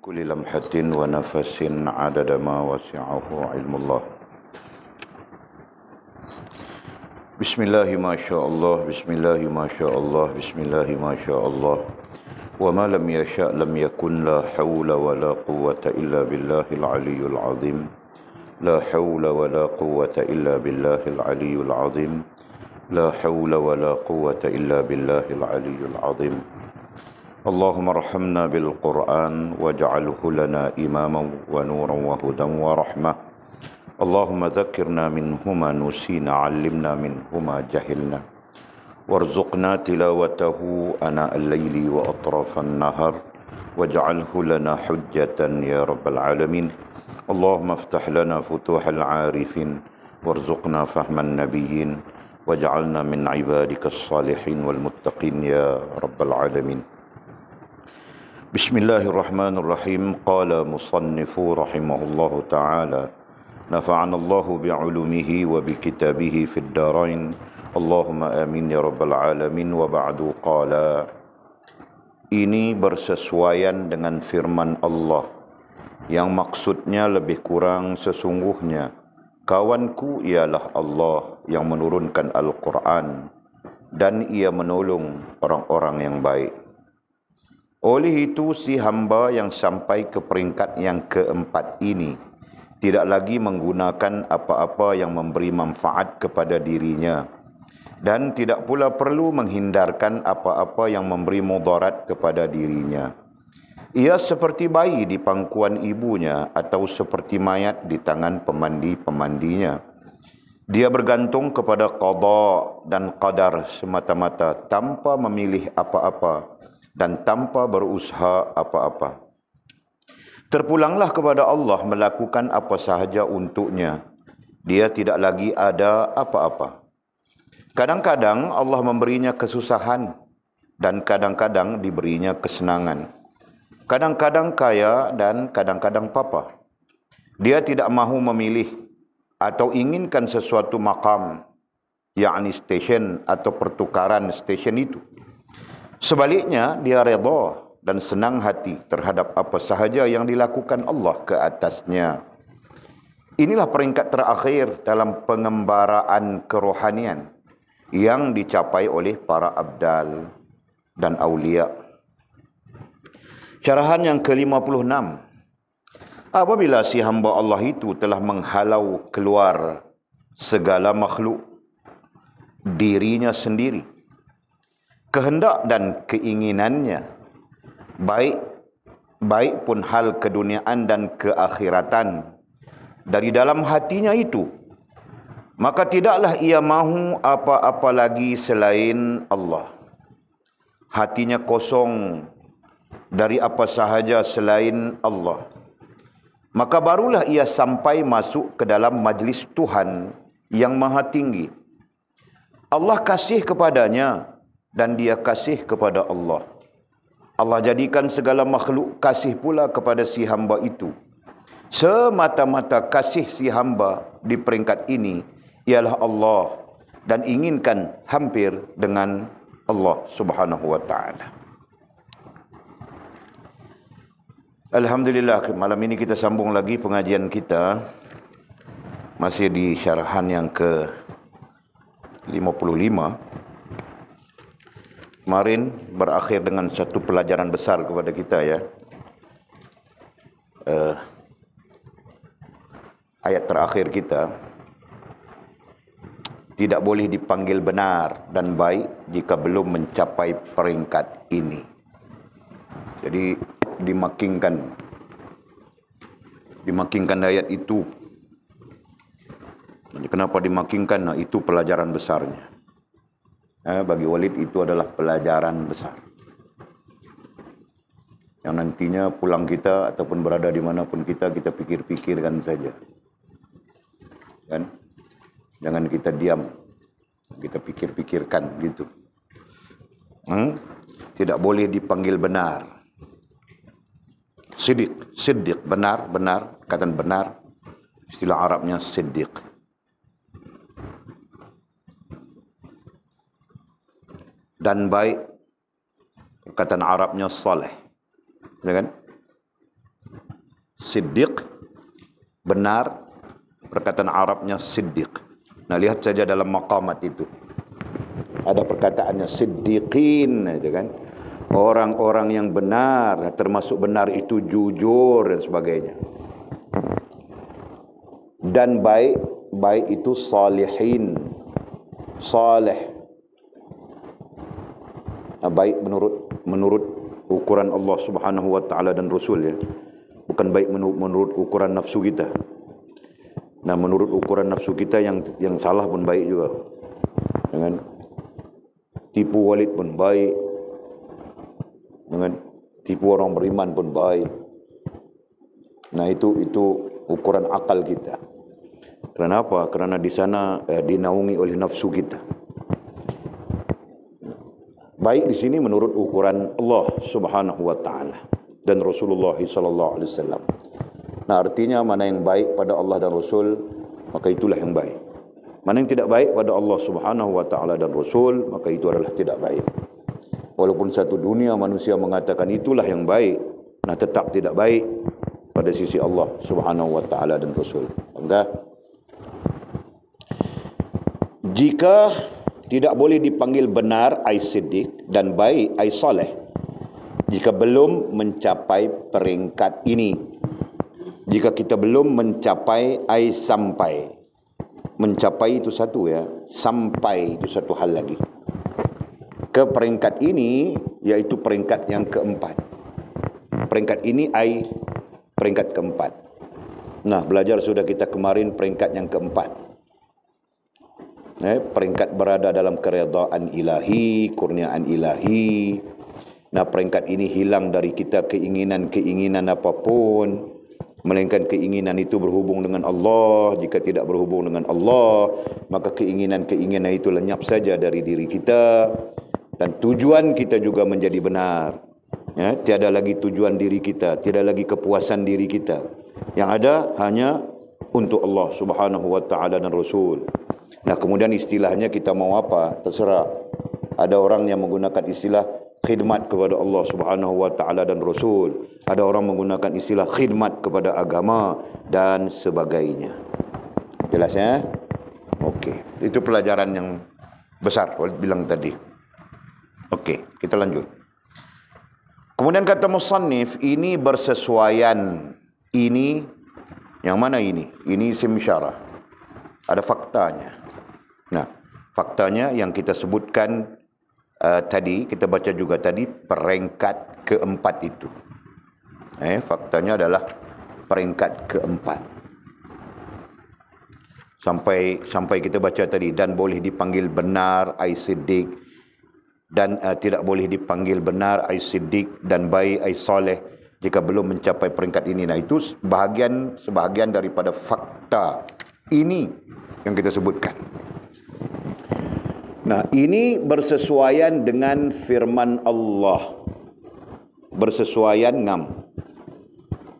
كل لمحة ونفس عدد ما وسعه علم الله. بسم الله ما شاء الله، بسم الله ما شاء الله، بسم الله ما شاء الله، وما لم يشاء لم يكن، لا حول ولا قوة إلا بالله العلي العظيم، لا حول ولا قوة إلا بالله العلي العظيم، لا حول ولا قوة إلا بالله العلي العظيم. اللهم ارحمنا بالقرآن واجعله لنا إماما ونورا وهدى ورحمة. اللهم ذكرنا منهما نسينا، علمنا منهما جهلنا، وارزقنا تلاوته آناء الليل وأطراف النهار، واجعله لنا حجة يا رب العالمين. اللهم افتح لنا فتوح العارفين، وارزقنا فهم النبيين، واجعلنا من عبادك الصالحين والمتقين يا رب العالمين. بسم الله الرحمن الرحيم. قال مصنف رحمه الله تعالى: نفعنا الله بعلومه وبكتابه في الدارين، اللهم آمين يا رب العالمين. وبعد قال, ini bersesuaian dengan firman Allah yang maksudnya lebih kurang sesungguhnya kawanku ialah Allah yang menurunkan Al-Quran dan ia menolong orang-orang yang baik. Oleh itu si hamba yang sampai ke peringkat yang keempat ini tidak lagi menggunakan apa-apa yang memberi manfaat kepada dirinya dan tidak pula perlu menghindarkan apa-apa yang memberi mudarat kepada dirinya. Ia seperti bayi di pangkuan ibunya atau seperti mayat di tangan pemandi-pemandinya. Dia bergantung kepada qada dan qadar semata-mata tanpa memilih apa-apa dan tanpa berusaha apa-apa. Terpulanglah kepada Allah melakukan apa sahaja untuknya. Dia tidak lagi ada apa-apa. Kadang-kadang Allah memberinya kesusahan dan kadang-kadang diberinya kesenangan. Kadang-kadang kaya dan kadang-kadang papa. Dia tidak mahu memilih atau inginkan sesuatu makam, yakni stesen atau pertukaran stesen itu. Sebaliknya, dia redha dan senang hati terhadap apa sahaja yang dilakukan Allah ke atasnya. Inilah peringkat terakhir dalam pengembaraan kerohanian yang dicapai oleh para abdal dan aulia. Syarahan yang ke-56. Apabila si hamba Allah itu telah menghalau keluar segala makhluk, dirinya sendiri, kehendak dan keinginannya, baik pun hal keduniaan dan keakhiratan, dari dalam hatinya itu, maka tidaklah ia mahu apa-apa lagi selain Allah. Hatinya kosong dari apa sahaja selain Allah. Maka barulah ia sampai masuk ke dalam majlis Tuhan yang maha tinggi. Allah kasih kepadanya dan dia kasih kepada Allah. Allah jadikan segala makhluk kasih pula kepada si hamba itu. Semata-mata kasih si hamba di peringkat ini ialah Allah dan inginkan hampir dengan Allah Subhanahu wa ta'ala. Alhamdulillah, malam ini kita sambung lagi pengajian kita. Masih di syarahan yang ke-55. Kemarin berakhir dengan satu pelajaran besar kepada kita ya. Ayat terakhir kita, tidak boleh dipanggil benar dan baik jika belum mencapai peringkat ini. Jadi dimakingkan ayat itu. Jadi kenapa dimakingkan? Nah, itu pelajaran besarnya. Bagi Walid itu adalah pelajaran besar yang nantinya pulang kita ataupun berada dimanapun kita pikir-pikirkan saja kan. Jangan kita diam, kita pikir-pikirkan gitu. Tidak boleh dipanggil benar. Siddiq, benar, kata benar, istilah Arabnya siddiq. Dan baik, perkataan Arabnya saleh, ya kan? Siddiq, benar. Perkataan Arabnya siddiq. Nah, lihat saja dalam maqamat itu. Ada perkataannya siddiqin, itu kan. Orang-orang yang benar, termasuk benar itu jujur dan sebagainya. Dan baik, baik itu salihin, saleh. Nah, baik menurut ukuran Allah Subhanahu wa taala dan Rasul, ya. Bukan baik menurut ukuran nafsu kita. Nah, menurut ukuran nafsu kita yang salah pun baik juga. Dengan tipu walid pun baik. Dengan tipu orang beriman pun baik. Nah, itu ukuran akal kita. Kerana apa? Kerana di sana dinaungi oleh nafsu kita. Baik di sini menurut ukuran Allah Subhanahu wa taala dan Rasulullah sallallahu alaihi wasallam. Nah, artinya mana yang baik pada Allah dan Rasul, maka itulah yang baik. Mana yang tidak baik pada Allah Subhanahu wa taala dan Rasul, maka itu adalah tidak baik. Walaupun satu dunia manusia mengatakan itulah yang baik, nah tetap tidak baik pada sisi Allah Subhanahu wa taala dan Rasul. Enggak. Jika tidak boleh dipanggil benar ai siddiq dan baik ai saleh jika belum mencapai peringkat ini. Jika kita belum mencapai ai sampai. Mencapai itu satu, ya. Sampai itu satu hal lagi. Ke peringkat ini, yaitu peringkat yang keempat. Peringkat ini ai peringkat keempat. Nah, belajar sudah kita kemarin peringkat yang keempat. Peringkat berada dalam keredaan ilahi, kurniaan ilahi. Nah, peringkat ini hilang dari kita keinginan-keinginan apapun, melainkan keinginan itu berhubung dengan Allah. Jika tidak berhubung dengan Allah, maka keinginan-keinginan itu lenyap saja dari diri kita, dan tujuan kita juga menjadi benar. Ya, tiada lagi tujuan diri kita, tiada lagi kepuasan diri kita. Yang ada hanya untuk Allah Subhanahu wa taala dan Rasul. Nah, kemudian istilahnya kita mau apa? Terserah. Ada orang yang menggunakan istilah khidmat kepada Allah Subhanahu wa taala dan Rasul. Ada orang menggunakan istilah khidmat kepada agama dan sebagainya. Jelas, ya? Okey. Itu pelajaran yang besar Walid bilang tadi. Okey, kita lanjut. Kemudian kata musannif, ini bersesuaian. Ini yang mana ini? Ini isim isyarah. Ada faktanya. Nah, faktanya yang kita sebutkan tadi, kita baca juga tadi, peringkat keempat itu. Faktanya adalah peringkat keempat. Sampai kita baca tadi, dan boleh dipanggil benar ai siddiq, dan tidak boleh dipanggil benar ai siddiq dan baik ai saleh jika belum mencapai peringkat ini. Nah, itu sebahagian daripada fakta ini yang kita sebutkan. Nah, ini bersesuaian dengan firman Allah. Bersesuaian ngam.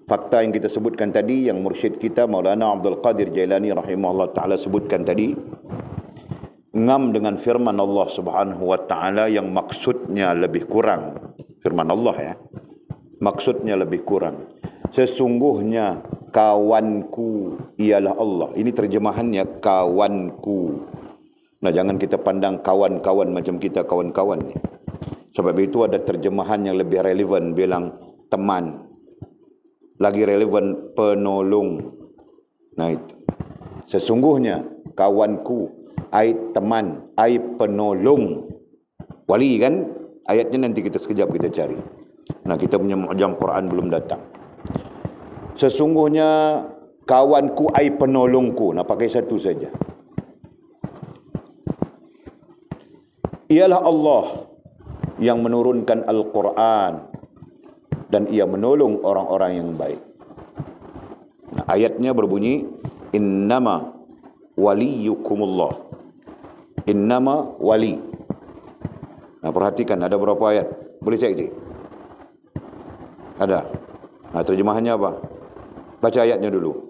Fakta yang kita sebutkan tadi, yang mursyid kita Maulana Abdul Qadir Jailani rahimahullah ta'ala sebutkan tadi, ngam dengan firman Allah Subhanahu wa ta'ala yang maksudnya lebih kurang. Firman Allah, ya. Maksudnya lebih kurang. Sesungguhnya kawanku ialah Allah. Ini terjemahannya kawanku. Nah, jangan kita pandang kawan-kawan macam kita kawan-kawan. Sebab itu ada terjemahan yang lebih relevan, bilang teman. Lagi relevan penolong. Nah, itu. Sesungguhnya kawanku, ai teman, ai penolong. Wali, kan? Ayatnya nanti kita sekejap kita cari. Nah, kita punya mu'jam Quran belum datang. Sesungguhnya kawanku ai penolongku. Nah, pakai satu saja. Ialah Allah yang menurunkan Al-Quran dan ia menolong orang-orang yang baik. Nah, ayatnya berbunyi, innama waliyukumullah. Innama wali. Nah, perhatikan ada berapa ayat? Boleh cek ni? Ada. Nah, terjemahannya apa? Baca ayatnya dulu.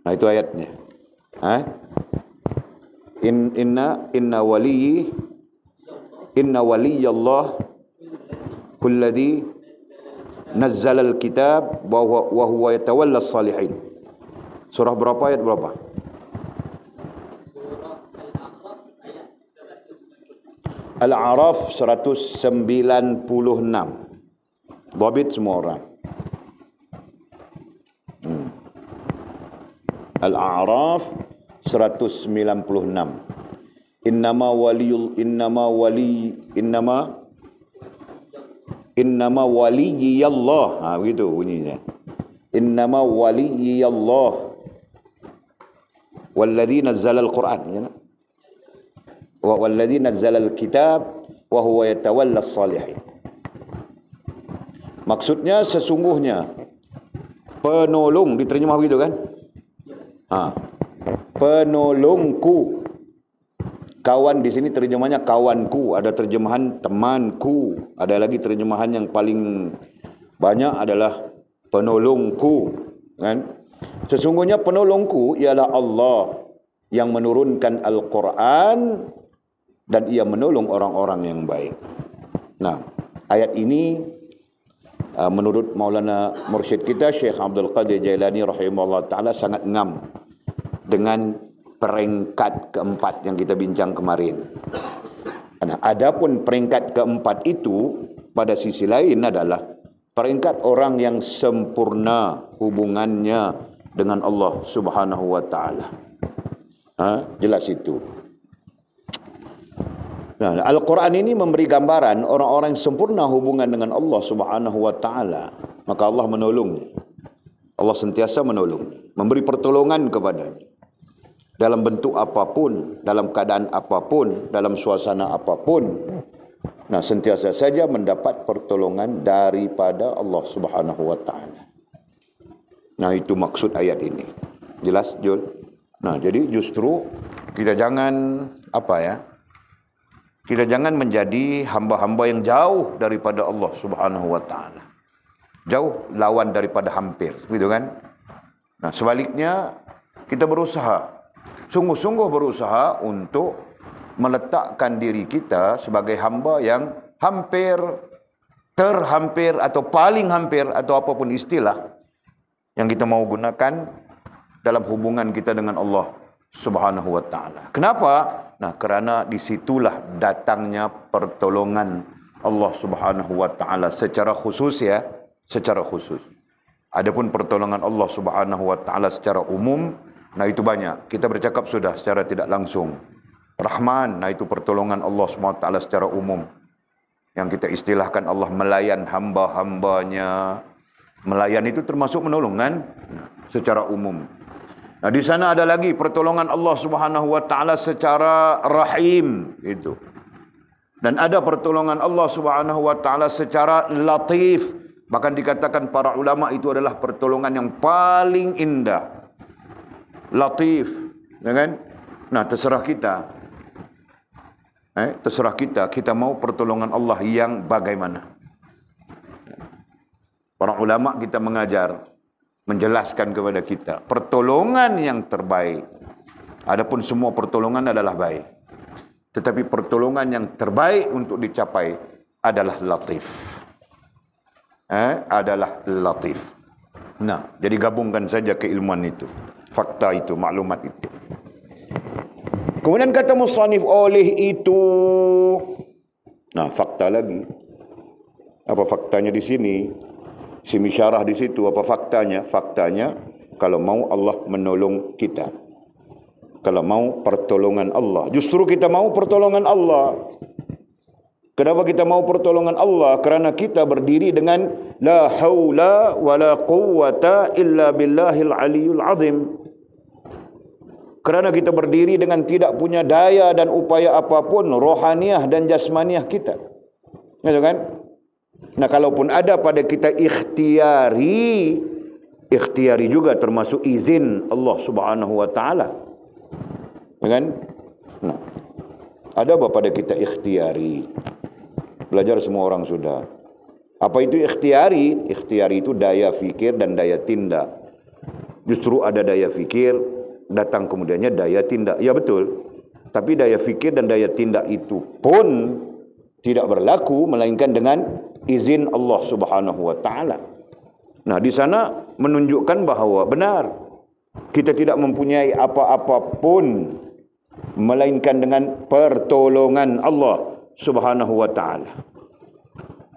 Nah, itu ayatnya. inna waliyallah alladhi nazzala al-kitab wa huwa yatawalla as-salihin. Surah berapa, ayat berapa? Al-A'raf 196. Dhabit semua orang. Al-A'raf 196. Innama waliyallah. Begitu bunyinya. Innama waliyallah walladzi nazzala al-Quran, ya. Walladzi nazzala al-kitab wa huwa yatawalla as-salihin. Maksudnya sesungguhnya penolong, diterjemah begitu kan? Penolongku. Kawan di sini terjemahnya kawanku, ada terjemahan temanku, ada lagi terjemahan yang paling banyak adalah penolongku, kan? Sesungguhnya penolongku ialah Allah yang menurunkan Al-Quran dan ia menolong orang-orang yang baik. Nah, ayat ini menurut Maulana Mursyid kita Syekh Abdul Qadir Jailani rahimahullah ta'ala sangat ngam dengan peringkat keempat yang kita bincang kemarin. Nah, adapun peringkat keempat itu pada sisi lain adalah peringkat orang yang sempurna hubungannya dengan Allah Subhanahu wa ta'ala. Jelas itu. Nah, Al-Quran ini memberi gambaran orang-orang yang sempurna hubungan dengan Allah Subhanahu wa ta'ala. Maka Allah menolongnya. Allah sentiasa menolongnya, memberi pertolongan kepadanya. Dalam bentuk apapun, dalam keadaan apapun, dalam suasana apapun. Nah, sentiasa saja mendapat pertolongan daripada Allah Subhanahu wa ta'ala. Nah, itu maksud ayat ini. Jelas, Jul? Nah, jadi justru kita jangan kita jangan menjadi hamba-hamba yang jauh daripada Allah Subhanahu wa ta'ala. Jauh lawan daripada hampir, gitu kan? Nah, sebaliknya kita berusaha, sungguh-sungguh berusaha untuk meletakkan diri kita sebagai hamba yang hampir, terhampir atau paling hampir atau apapun istilah yang kita mau gunakan dalam hubungan kita dengan Allah Subhanahu wa ta'ala. Kenapa? Nah, kerana disitulah datangnya pertolongan Allah Subhanahu wa ta'ala secara khusus, ya, secara khusus. Adapun pertolongan Allah Subhanahu wa ta'ala secara umum, nah itu banyak. Kita bercakap sudah secara tidak langsung. Rahman, nah itu pertolongan Allah Subhanahu wa ta'ala secara umum. Yang kita istilahkan Allah melayan hamba-hambanya. Melayan itu termasuk menolong, kan? Nah, secara umum. Nah, di sana ada lagi pertolongan Allah Subhanahu wa ta'ala secara rahim, gitu. Dan ada pertolongan Allah Subhanahu wa ta'ala secara latif. Bahkan dikatakan para ulama itu adalah pertolongan yang paling indah. Latif, ya kan? Nah, terserah kita. Terserah kita mau pertolongan Allah yang bagaimana. Para ulama kita mengajar, menjelaskan kepada kita pertolongan yang terbaik. Adapun semua pertolongan adalah baik, tetapi pertolongan yang terbaik untuk dicapai adalah latif. Adalah latif. Nah, jadi gabungkan saja keilmuan itu, fakta itu, maklumat itu. Kemudian kata musannif, oleh itu, nah fakta lagi. Apa faktanya di sini? Simi syarah di situ, apa faktanya? Faktanya, kalau mau Allah menolong kita, kalau mau pertolongan Allah, justru kita mau pertolongan Allah. Kenapa kita mau pertolongan Allah? Kerana kita berdiri dengan la haula wa la quwwata illa billahil aliyul azim. Kerana kita berdiri dengan tidak punya daya dan upaya apapun, rohaniah dan jasmaniah kita. Gitu kan? Nah, kalaupun ada pada kita ikhtiari juga termasuk izin Allah Subhanahu wa ta'ala. Ya kan? Nah, ada apa pada kita ikhtiari? Belajar semua orang sudah. Apa itu ikhtiari? Ikhtiari itu daya fikir dan daya tindak. Justru ada daya fikir, datang kemudiannya daya tindak. Ya betul. Tapi daya fikir dan daya tindak itu pun tidak berlaku melainkan dengan izin Allah Subhanahu wa taala. Nah, di sana menunjukkan bahawa benar kita tidak mempunyai apa-apa pun melainkan dengan pertolongan Allah Subhanahu wa taala.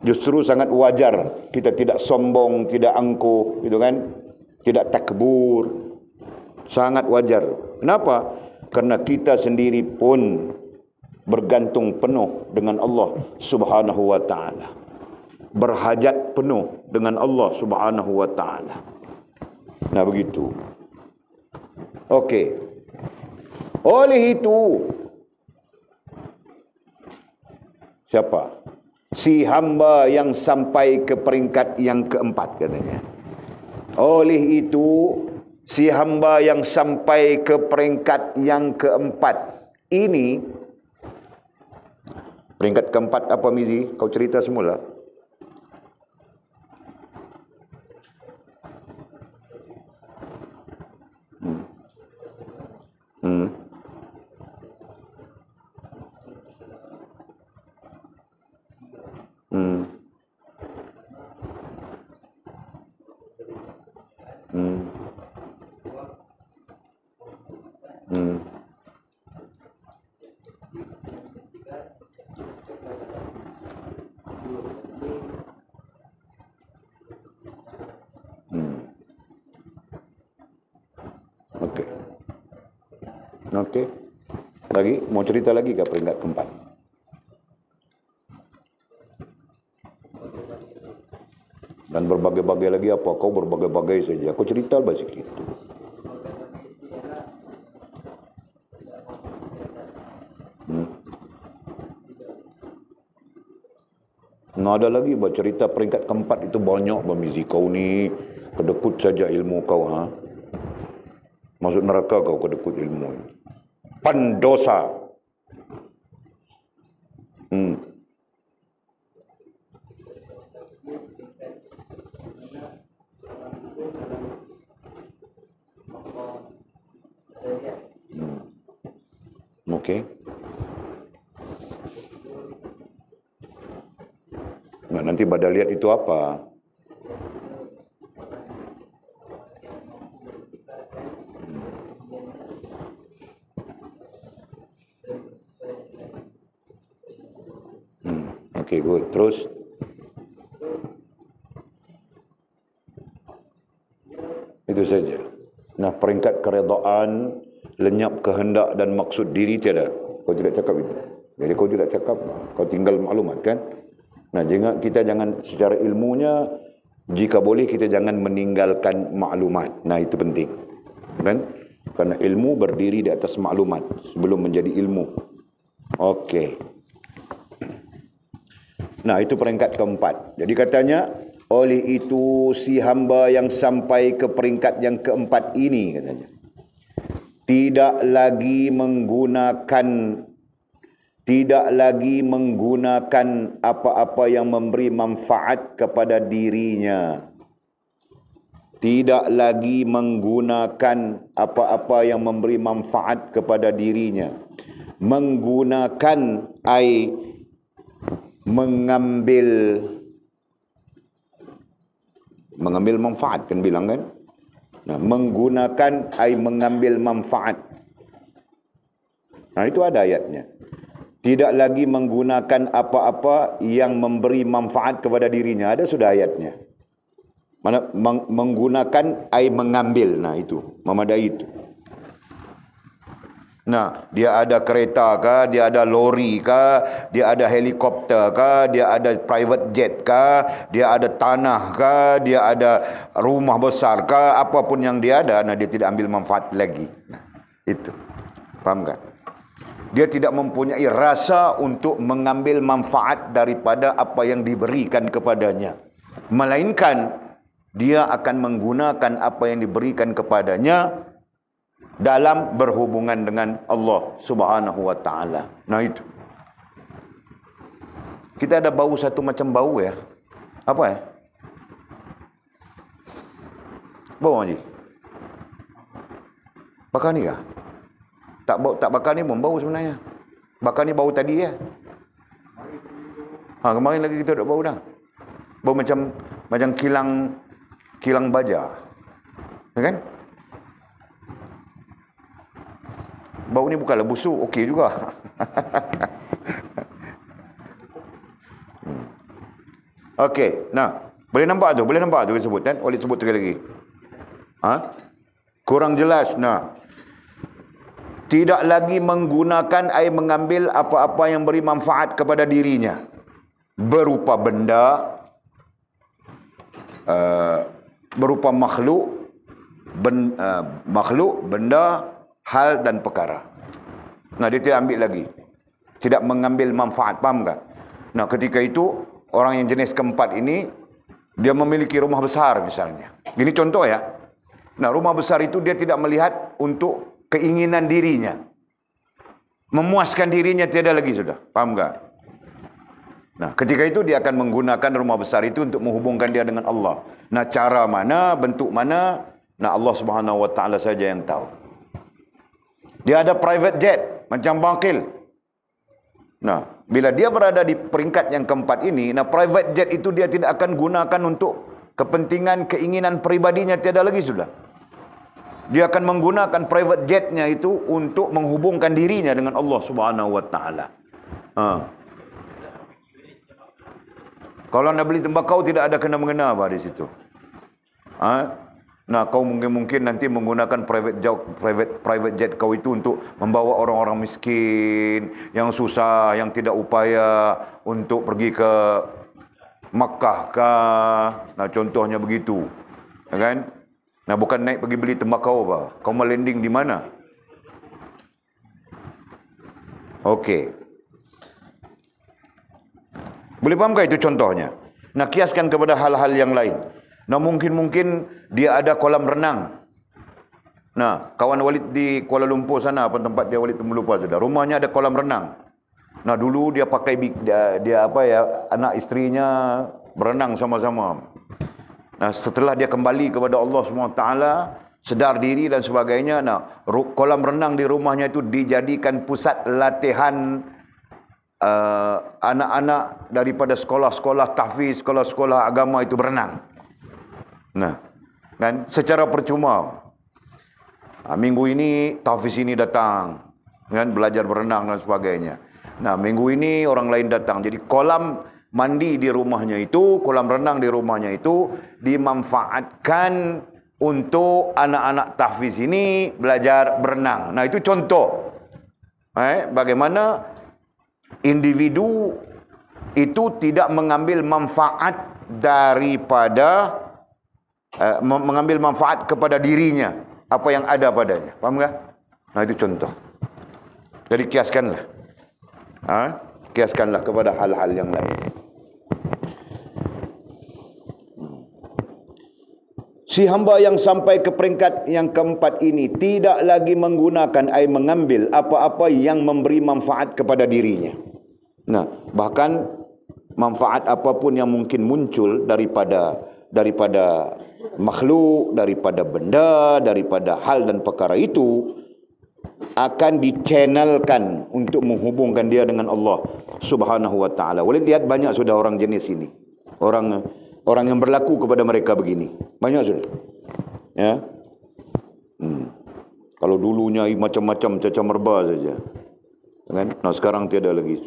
Justru sangat wajar kita tidak sombong, tidak angkuh, gitu kan? Tidak takbur. Sangat wajar. Kenapa? Karena kita sendiri pun bergantung penuh dengan Allah Subhanahu wa taala. Berhajat penuh dengan Allah Subhanahu wa taala. Nah, begitu. Okey. Oleh itu, siapa? Si hamba yang sampai ke peringkat yang keempat, katanya. Oleh itu, si hamba yang sampai ke peringkat yang keempat ini, peringkat keempat apa, Mizi? Kau cerita semula. Okey. Okey. Lagi mau cerita lagi ke peringkat keempat? Dan berbagai-bagai lagi apa? Kau berbagai-bagai saja. Kau cerita basic itu. Nah, ada lagi cerita peringkat keempat itu banyak, Bamizi. Kau ni kedekut saja ilmu kau, ha? Masuk neraka kau kedekut ilmu ini. Pendosa. Okey. Nah, nanti badaliat itu apa? Okey, good. Terus? Itu saja. Nah, peringkat keredaan, lenyap kehendak dan maksud diri tiada. Kau tidak cakap itu. Jadi kau tidak cakap, kau tinggal maklumat, kan? Nah, kita jangan secara ilmunya, jika boleh kita jangan meninggalkan maklumat. Nah, itu penting, kan? Karena ilmu berdiri di atas maklumat sebelum menjadi ilmu. Okey. Nah, itu peringkat keempat. Jadi katanya, oleh itu si hamba yang sampai ke peringkat yang keempat ini, katanya, tidak lagi menggunakan apa-apa yang memberi manfaat kepada dirinya. Tidak lagi menggunakan apa-apa yang memberi manfaat kepada dirinya. Menggunakan ai mengambil manfaat, kan bilang, kan? Nah, menggunakan ai mengambil manfaat. Nah, itu ada ayatnya. Tidak lagi menggunakan apa-apa yang memberi manfaat kepada dirinya. Ada sudah ayatnya. Mana menggunakan ai mengambil. Nah, itu memadai itu. Nah, dia ada kereta kah, dia ada lori kah, dia ada helikopter kah, dia ada private jet kah, dia ada tanah kah, dia ada rumah besar kah, apapun yang dia ada, nah dia tidak ambil manfaat lagi. Nah, itu. Faham tak? Dia tidak mempunyai rasa untuk mengambil manfaat daripada apa yang diberikan kepadanya. Melainkan dia akan menggunakan apa yang diberikan kepadanya dalam berhubungan dengan Allah Subhanahu wa taala. Nah, itu. Kita ada bau satu macam bau, ya. Apa, ya? Bau, Haji? Pakai ni kah? Tak bakar ni pun bau sebenarnya. Bakar ni bau tadi ya. Kemarin lagi kita tak bau dah. Bau macam kilang baja. Ya kan? Bau ni bukanlah busuk, okey juga. Okey, nah, boleh nampak tu dia sebut kan? Oleh sebut sekali lagi. Kurang jelas. Nah, tidak lagi menggunakan air mengambil apa-apa yang beri manfaat kepada dirinya, berupa benda, berupa makhluk, benda, hal dan perkara. Nah, dia tidak ambil lagi, tidak mengambil manfaat. Faham tak? Nah, ketika itu orang yang jenis keempat ini, dia memiliki rumah besar misalnya. Ini contoh ya. Nah, rumah besar itu dia tidak melihat untuk keinginan dirinya. Memuaskan dirinya tiada lagi sudah. Faham tak? Nah, ketika itu dia akan menggunakan rumah besar itu untuk menghubungkan dia dengan Allah. Nah, cara mana, bentuk mana, nah Allah Subhanahu Wa Taala saja yang tahu. Dia ada private jet macam bangkil. Nah, bila dia berada di peringkat yang keempat ini, nah private jet itu dia tidak akan gunakan untuk kepentingan keinginan peribadinya, tiada lagi sudah. Dia akan menggunakan private jetnya itu untuk menghubungkan dirinya dengan Allah Subhanahu Wa Taala. Kalau anda beli tembakau, tidak ada kena-mengena apa di situ. Nah, kau mungkin nanti menggunakan private jet kau itu untuk membawa orang-orang miskin, yang susah, yang tidak upaya untuk pergi ke Makkah kah. Nah, contohnya begitu. Ya kan? Nah, bukan naik pergi beli tembakau apa. Kau mau landing di mana? Okey. Boleh fahamkah itu contohnya? Nah, kiaskan kepada hal-hal yang lain. Nah, mungkin dia ada kolam renang. Nah, kawan Walid di Kuala Lumpur sana, apa tempat dia, Walid lupa sudah. Rumahnya ada kolam renang. Nah, dulu dia pakai anak isterinya berenang sama-sama. Nah, setelah dia kembali kepada Allah SWT, sedar diri dan sebagainya, nah, kolam renang di rumahnya itu dijadikan pusat latihan anak-anak daripada sekolah-sekolah tahfiz, sekolah-sekolah agama itu berenang. Nah, kan secara percuma. Minggu ini tahfiz ini datang, kan, belajar berenang dan sebagainya. Nah, minggu ini orang lain datang. Jadi kolam mandi di rumahnya itu, kolam renang di rumahnya itu dimanfaatkan untuk anak-anak tahfiz ini belajar berenang. Nah, itu contoh bagaimana individu itu tidak mengambil manfaat daripada mengambil manfaat kepada dirinya, apa yang ada padanya. Faham tak? Nah, itu contoh. Jadi kiaskanlah. Kiaskanlah kepada hal-hal yang lain. Si hamba yang sampai ke peringkat yang keempat ini tidak lagi menggunakan air mengambil apa-apa yang memberi manfaat kepada dirinya. Nah, bahkan manfaat apapun yang mungkin muncul daripada makhluk, daripada benda, daripada hal dan perkara itu akan dichannelkan untuk menghubungkan dia dengan Allah Subhanahu Wa Taala. Boleh lihat banyak sudah orang jenis ini. Orang yang berlaku kepada mereka begini. Banyak sudah. Ya. Kalau dulunya macam-macam caca merba saja. Kan? Nah, sekarang tiada lagi.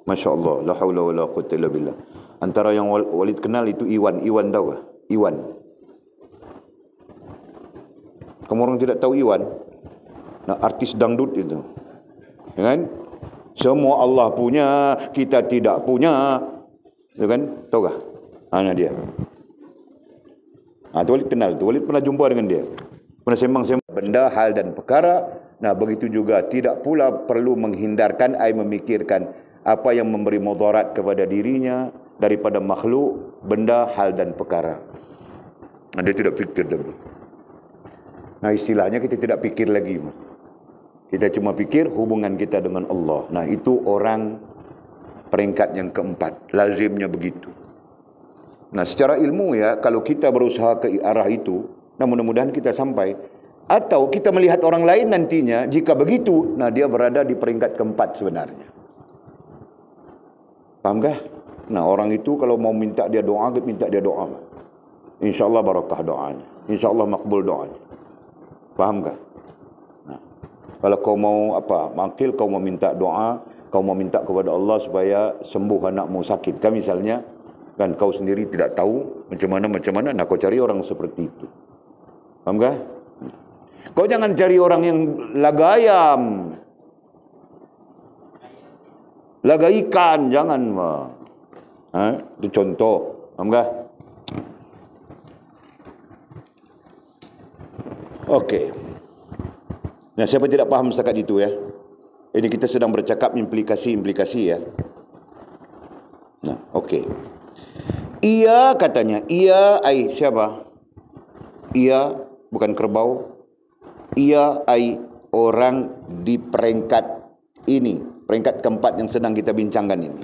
Masya-Allah, la haula wala quwwata illa billah. Antara yang Walid kenal itu Iwan. Iwan tahu tak? Iwan. Kamu orang tidak tahu Iwan? Nah, artis dangdut itu. Ya kan? Semua Allah punya, kita tidak punya. Ya kan? Tahu tak? Nah, dia. Tu Walid kenal tu. Walid pernah jumpa dengan dia. Pernah sembang-sembang benda, hal dan perkara. Nah, begitu juga tidak pula perlu menghindarkan memikirkan apa yang memberi mudarat kepada dirinya daripada makhluk, benda, hal dan perkara. Nah, dia tidak fikir dulu. Nah, istilahnya kita tidak fikir lagi. Kita cuma fikir hubungan kita dengan Allah. Nah, itu orang peringkat yang keempat. Lazimnya begitu. Nah, secara ilmu ya, kalau kita berusaha ke arah itu, nah mudah-mudahan kita sampai. Atau kita melihat orang lain nantinya, jika begitu, nah dia berada di peringkat keempat sebenarnya. Fahamkah? Nah, orang itu kalau mau minta dia doa, minta dia doa. InsyaAllah barakah doanya. InsyaAllah makbul doanya. Fahamkah? Nah, kalau kau mau makil, kau mau minta doa, kau mau minta kepada Allah supaya sembuh anakmu sakit. Kan misalnya, kan kau sendiri tidak tahu macam mana, nah kau cari orang seperti itu. Fahamkah? Kau jangan cari orang yang lagayam, laga ikan, jangan. Itu contoh. Fahamkah? Okey. Nah, siapa tidak faham setakat itu ya? Ini kita sedang bercakap implikasi-implikasi ya. Nah, okey. Ia katanya, ia ai siapa? Ia bukan kerbau. Ia ai orang di peringkat ini, peringkat keempat yang sedang kita bincangkan ini.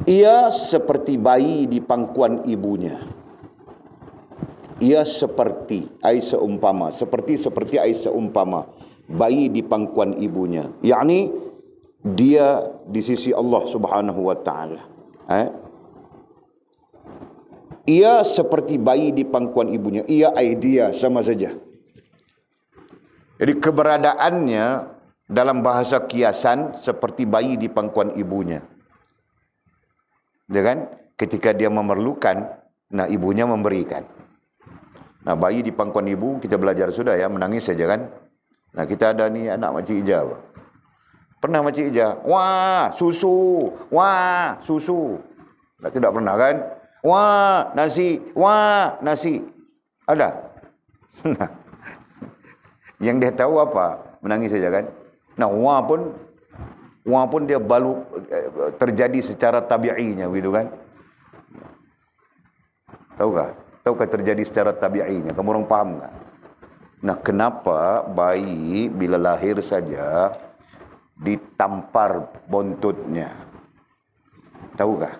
Ia seperti bayi di pangkuan ibunya. Ia seperti ai seumpama, seperti ai seumpama bayi di pangkuan ibunya. Yakni dia di sisi Allah Subhanahu wa taala. Ia seperti bayi di pangkuan ibunya. Ia ai dia sama saja. Jadi keberadaannya dalam bahasa kiasan seperti bayi di pangkuan ibunya. Ya kan? Ketika dia memerlukan, nah ibunya memberikan. Nah, bayi di pangkuan ibu kita belajar sudah ya, menangis saja kan. Nah, kita ada ni anak Makcik Ija. Pernah Makcik Ija? Wah, susu. Wah, susu. Tidak pernah kan? Wah, nasi. Wah, nasi. Ada? Yang dia tahu apa? Menangis saja kan. Nah, wah pun dia baru terjadi secara tabi'inya begitu kan. Tahukah terjadi secara tabi'inya? Kamu orang paham tak? Nah, kenapa bayi bila lahir saja ditampar buntutnya? Tahukah?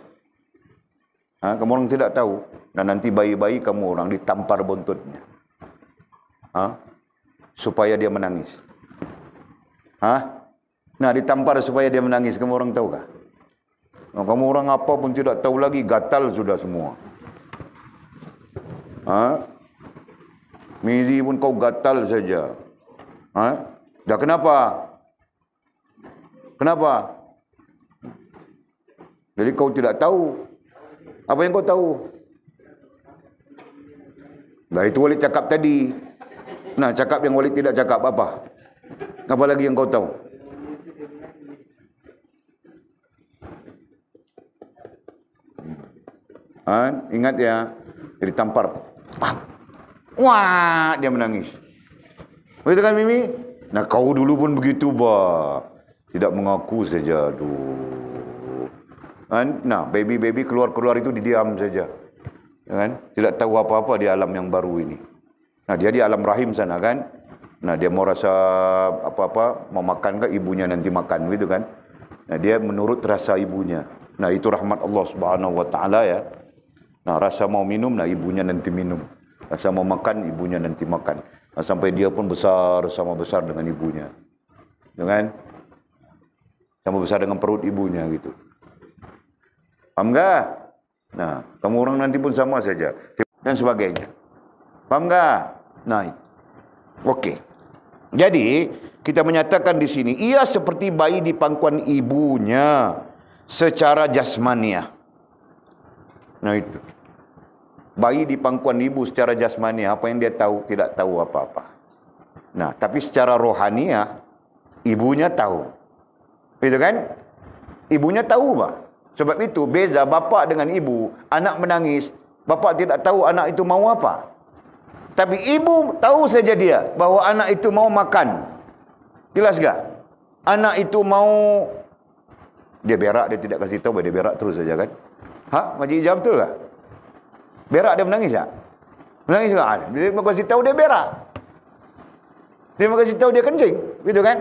Kamu orang tidak tahu? Nah, nanti bayi-bayi kamu orang ditampar buntutnya. Supaya dia menangis. Nah, ditampar supaya dia menangis. Kamu orang tahukah? Nah, kamu orang apa pun tidak tahu lagi, gatal sudah semua. Mizi pun kau gatal saja. Dah kenapa? Kenapa? Jadi kau tidak tahu. Apa yang kau tahu? Nah, itu Walid cakap tadi. Nah, cakap yang Walid tidak cakap apa? Apa lagi yang kau tahu? Ingat ya, jadi tampar. Wah, dia menangis. Begitu kan Mimi? Nah, kau dulu pun begitu bah. Tidak mengaku saja. Aduh. Nah, baby keluar itu didiam saja. Ya kan? Tidak tahu apa-apa di alam yang baru ini. Nah, dia di alam rahim sana kan. Nah, dia mau rasa apa-apa, mau makan ke ibunya nanti makan gitu kan. Nah, dia menurut rasa ibunya. Nah, itu rahmat Allah Subhanahu wa taala ya. Nah, rasa mau minum, nah ibunya nanti minum. Rasa mau makan, ibunya nanti makan. Nah, sampai dia pun besar, sama besar dengan ibunya. Dengan sama besar dengan perut ibunya gitu. Paham tak? Nah, kamu orang nanti pun sama saja. Dan sebagainya. Paham tak? Nah, okey. Jadi, kita menyatakan di sini, ia seperti bayi di pangkuan ibunya secara jasmaniah. Nah, itu. Bayi di pangkuan ibu secara jasmani, apa yang dia tahu? Tidak tahu apa-apa. Nah, tapi secara rohaniah, ibunya tahu. Itu kan? Ibunya tahu, Pak. Sebab itu, beza bapa dengan ibu. Anak menangis, bapa tidak tahu anak itu mau apa. Tapi ibu tahu saja dia, bahawa anak itu mau makan. Jelas tak? Anak itu mau, dia berak, dia tidak kasih tahu, dia berak terus saja kan? Makcik Ijah betul tak? Berak dia menangis tak? Menangis tak? Dia mau kasih tahu dia berak. Dia mau kasih tahu dia kencing. Begitu kan?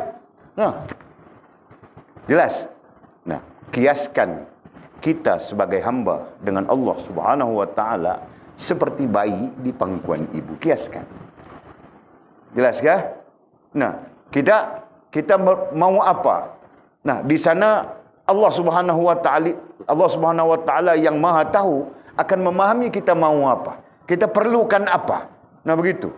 Nah. Jelas? Nah, kiaskan kita sebagai hamba dengan Allah Subhanahu wa taala seperti bayi di pangkuan ibu. Kiaskan. Jelaskah? Nah, kita mau apa? Nah, di sana Allah Subhanahu wa taala yang Maha tahu akan memahami kita mau apa. Kita perlukan apa. Nah, begitu.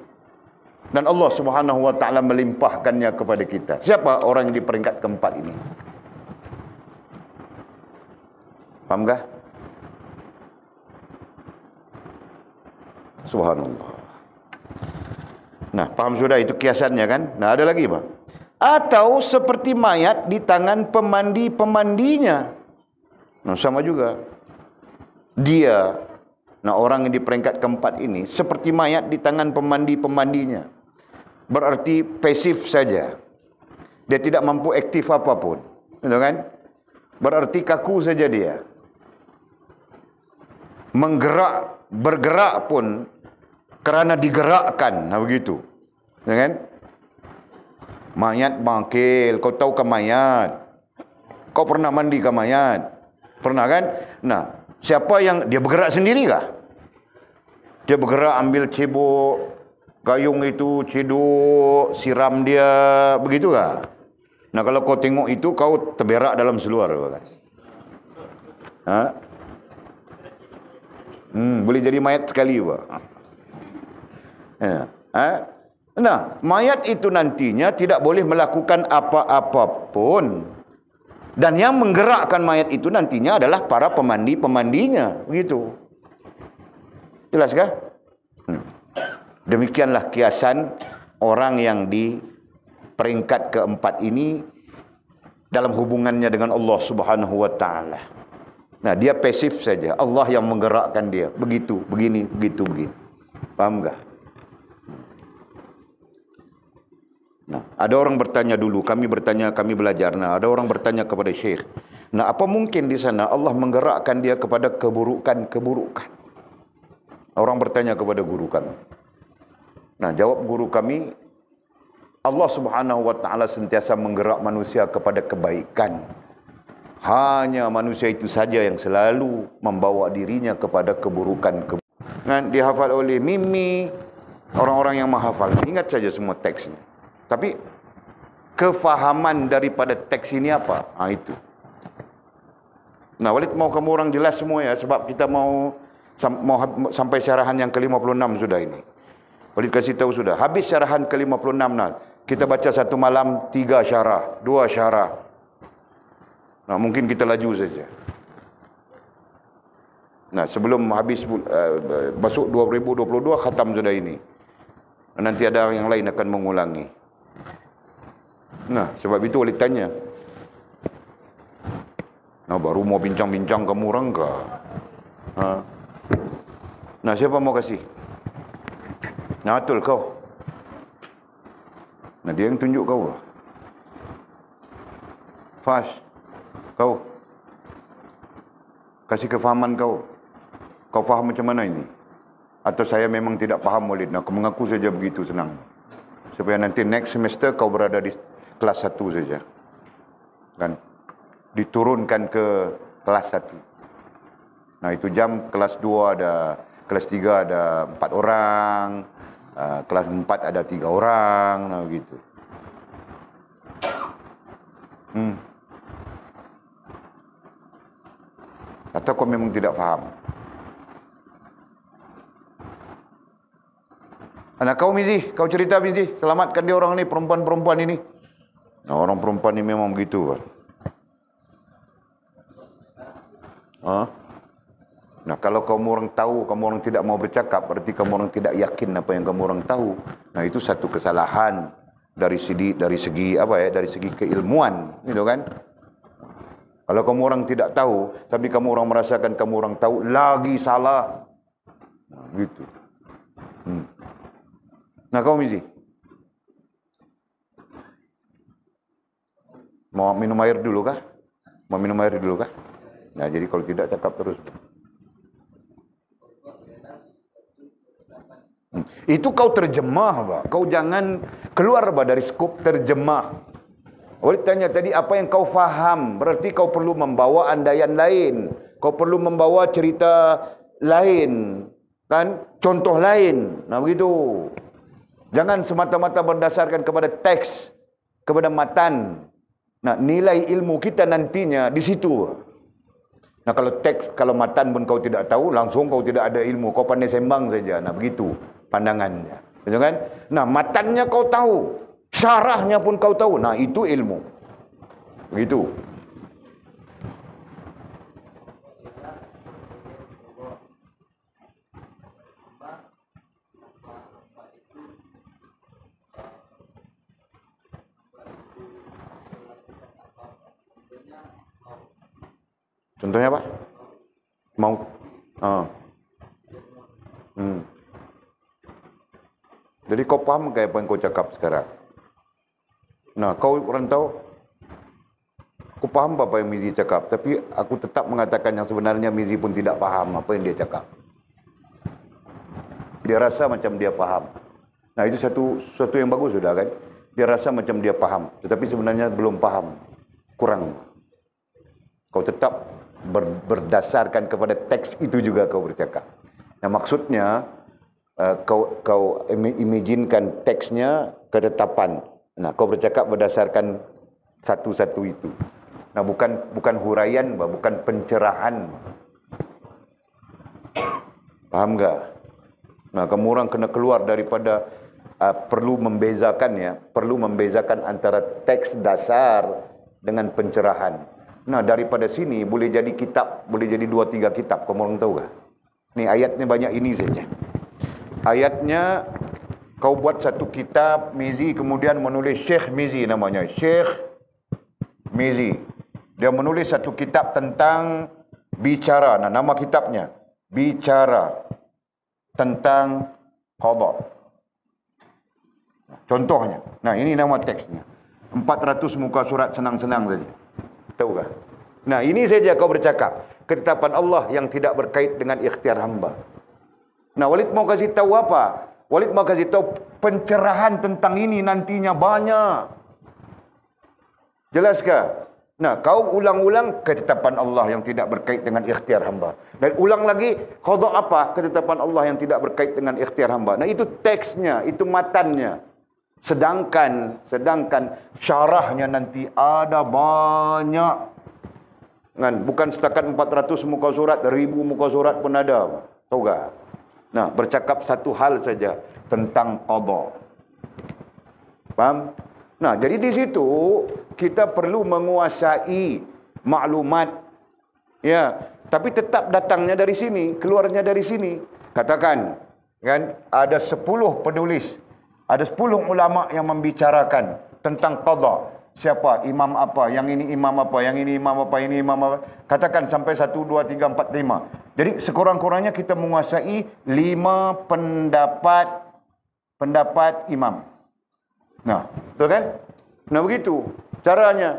Dan Allah Subhanahu wa taala melimpahkannya kepada kita. Siapa orang yang di peringkat keempat ini? Faham kah? Subhanallah. Nah, paham sudah itu kiasannya kan? Nah, ada lagi, Bang. Atau seperti mayat di tangan pemandi-pemandinya. Nah, sama juga. Dia, nah orang yang di peringkat keempat ini, seperti mayat di tangan pemandi-pemandinya. Berarti pasif saja. Dia tidak mampu aktif apapun. Betul kan? Berarti kaku saja dia. Bergerak pun kerana digerakkan. Nah, begitu. Ya kan? Mayat bangkil. Kau tahu ke mayat? Kau pernah mandi ke mayat? Pernah kan? Nah, siapa yang dia bergerak sendiri kah? Dia bergerak ambil cebok gayung itu, cedok, siram dia, begitu kah? Nah, kalau kau tengok itu, kau terberak dalam seluar. Ha? Boleh jadi mayat sekali, Pak. Nah, mayat itu nantinya tidak boleh melakukan apa-apapun. Dan yang menggerakkan mayat itu nantinya adalah para pemandi-pemandinya. Begitu. Jelaskah? Demikianlah kiasan orang yang di peringkat keempat ini dalam hubungannya dengan Allah Subhanahu wa taala. Nah, dia pasif saja. Allah yang menggerakkan dia. Begitu, begini, begitu, begini. Paham enggak? Nah, ada orang bertanya dulu, kami belajar. Nah, ada orang bertanya kepada Syekh. Nah, apa mungkin di sana Allah menggerakkan dia kepada keburukan? Orang bertanya kepada guru kami. Nah, jawab guru kami, Allah Subhanahu wa taala sentiasa menggerak manusia kepada kebaikan. Hanya manusia itu saja yang selalu membawa dirinya kepada keburukan. Dihafal oleh Mimi, orang-orang yang menghafal. Ingat saja semua teksnya. Tapi kefahaman daripada teks ini apa? Itu. Nah, Walid mau kamu orang jelas semua ya, sebab kita mau sampai syarahan yang ke-56 sudah ini. Walid kasih tahu sudah. Habis syarahan ke-56 nah. Kita baca satu malam 3 syarah, 2 syarah. Nah, mungkin kita laju saja. Nah, sebelum habis masuk 2022 khatam sudah ini. Nanti ada yang lain akan mengulangi. Nah, sebab itu Walid tanya. Nah, baru mau bincang-bincang kamu orang kah? Nah, siapa mau kasih? Nah, betul kau. Nah, dia yang tunjuk kau lah. Fas, kau. Kasih kefahaman kau. Kau faham macam mana ini? Atau saya memang tidak faham, Walid? Nah, kau mengaku saja begitu senang. Supaya nanti next semester kau berada di kelas 1 saja. Kan? Diturunkan ke kelas 1. Nah, itu jam kelas 2 ada, kelas 3 ada 4 orang, kelas 4 ada 3 orang, nah begitu. Atau kau memang tidak faham? Anak kau Mizi, kau cerita Mizi, selamatkan dia orang ni, perempuan-perempuan ini. Nah, orang perempuan ni memang begitu kan. Nah, kalau kamu orang tahu, kamu orang tidak mau bercakap, berarti kamu orang tidak yakin apa yang kamu orang tahu. Nah, itu satu kesalahan dari segi keilmuan, gitu kan? Kalau kamu orang tidak tahu, tapi kamu orang merasakan kamu orang tahu, lagi salah. Nah, gitu. Nah, kau Mizi, mau minum air dulu kah? Mau minum air dulu kah? Nah, jadi kalau tidak cakap terus. Itu kau terjemah, Pak. Kau jangan keluar dari skop terjemah. Walid tanya tadi apa yang kau faham. Berarti kau perlu membawa andaian lain. Kau perlu membawa cerita lain. Dan contoh lain. Nah begitu. Jangan semata-mata berdasarkan kepada teks, kepada matan. Nah, nilai ilmu kita nantinya di situ. Nah, kalau teks, kalau matan pun kau tidak tahu, langsung kau tidak ada ilmu. Kau pandai sembang saja. Nah, begitu pandangannya. Betul kan? Nah, matannya kau tahu. Syarahnya pun kau tahu. Nah, itu ilmu. Begitu. Contohnya apa? Mau? Jadi kau paham ke apa yang kau cakap sekarang? Nah, kau orang tahu, aku paham apa yang Mizi cakap, tapi aku tetap mengatakan yang sebenarnya Mizi pun tidak paham apa yang dia cakap. Dia rasa macam dia paham. Nah, itu satu yang bagus sudah kan? Dia rasa macam dia paham, tetapi sebenarnya belum paham. Kurang. Kau tetap berdasarkan kepada teks itu juga kau bercakap. Nah, maksudnya kau imajinekan teksnya ketetapan. Nah, kau bercakap berdasarkan satu-satu itu. Nah, bukan huraian, bukan pencerahan. Paham enggak? Nah, kamu orang kena keluar daripada perlu membezakan antara teks dasar dengan pencerahan. Nah, daripada sini boleh jadi kitab, boleh jadi 2-3 kitab. Kamu orang tahu tak? Ni ayatnya banyak ini saja. Ayatnya kau buat satu kitab Mizi, kemudian menulis Syekh Mizi namanya. Syekh Mizi. Dia menulis satu kitab tentang bicara. Nah, nama kitabnya Bicara tentang qada. Contohnya. Nah, ini nama teksnya. 400 muka surat senang-senang saja. Tahu tak? Nah, ini saja kau bercakap. Ketetapan Allah yang tidak berkait dengan ikhtiar hamba. Nah, Walid mau kasih tahu apa? Walid mau kasih tahu pencerahan tentang ini nantinya banyak. Jelaskah? Nah, kau ulang-ulang ketetapan Allah yang tidak berkait dengan ikhtiar hamba. Dan ulang lagi, qada apa? Ketetapan Allah yang tidak berkait dengan ikhtiar hamba. Nah, itu teksnya, itu matannya. Sedangkan syarahnya nanti ada banyak. Kan? Bukan setakat 400 muka surat, 1000 muka surat pun ada. Tahu tak? Nah, bercakap satu hal saja tentang qada. Faham? Nah, jadi di situ kita perlu menguasai maklumat. Ya, tapi tetap datangnya dari sini, keluarnya dari sini. Katakan, kan, ada 10 penulis. Ada 10 ulama yang membicarakan tentang qada. Siapa? Imam apa? Yang ini imam apa? Yang ini imam apa? Ini imam apa? Katakan sampai 1, 2, 3, 4, 5. Jadi sekurang-kurangnya kita menguasai 5 pendapat imam. Nah, betul kan? Nah, begitu caranya.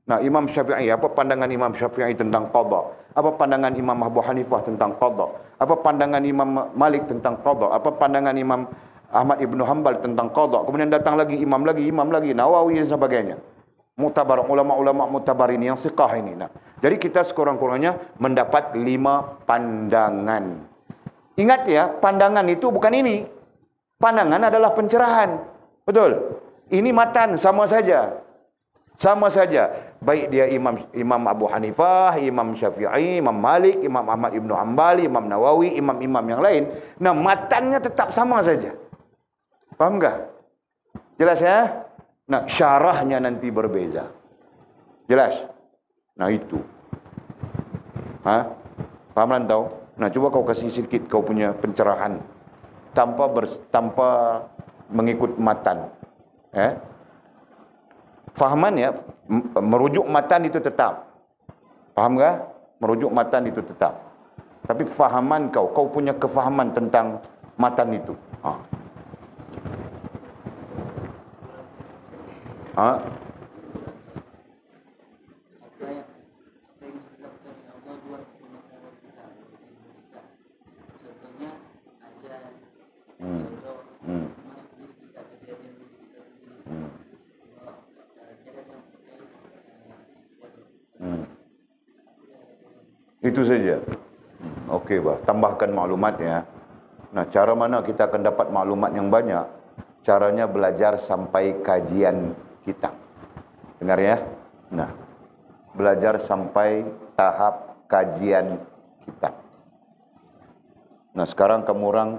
Nah, Imam Syafi'i, apa pandangan Imam Syafi'i tentang qada? Apa pandangan Imam Abu Hanifah tentang qada? Apa pandangan Imam Malik tentang qada? Apa pandangan Imam Ahmad Ibn Hanbal tentang qada? Kemudian datang lagi, imam lagi, Nawawi dan sebagainya. Mutabar, ulama-ulama mutabar ini, yang siqah ini. Nah, jadi kita sekurang-kurangnya mendapat 5 pandangan. Ingat ya, pandangan itu bukan ini. Pandangan adalah pencerahan. Betul? Ini matan, sama saja. Sama saja. Baik dia Imam Abu Hanifah, Imam Syafi'i, Imam Malik, Imam Ahmad Ibn Hanbal, Imam Nawawi, imam-imam yang lain. Nah, matannya tetap sama saja. Paham tak? Jelas ya? Nah, syarahnya nanti berbeza. Jelas? Nah, itu. Paham rantau? Nah, coba kau kasih sedikit kau punya pencerahan. Tanpa mengikut matan. Fahaman ya, merujuk matan itu tetap. Faham tak? Merujuk matan itu tetap. Tapi fahaman kau punya kefahaman tentang matan itu. Itu saja. Okey, bah. Tambahkan maklumat ya. Nah, cara mana kita akan dapat maklumat yang banyak? Caranya belajar sampai kajian kitab. Dengar ya? Nah, belajar sampai tahap kajian kitab. Nah, sekarang kamu orang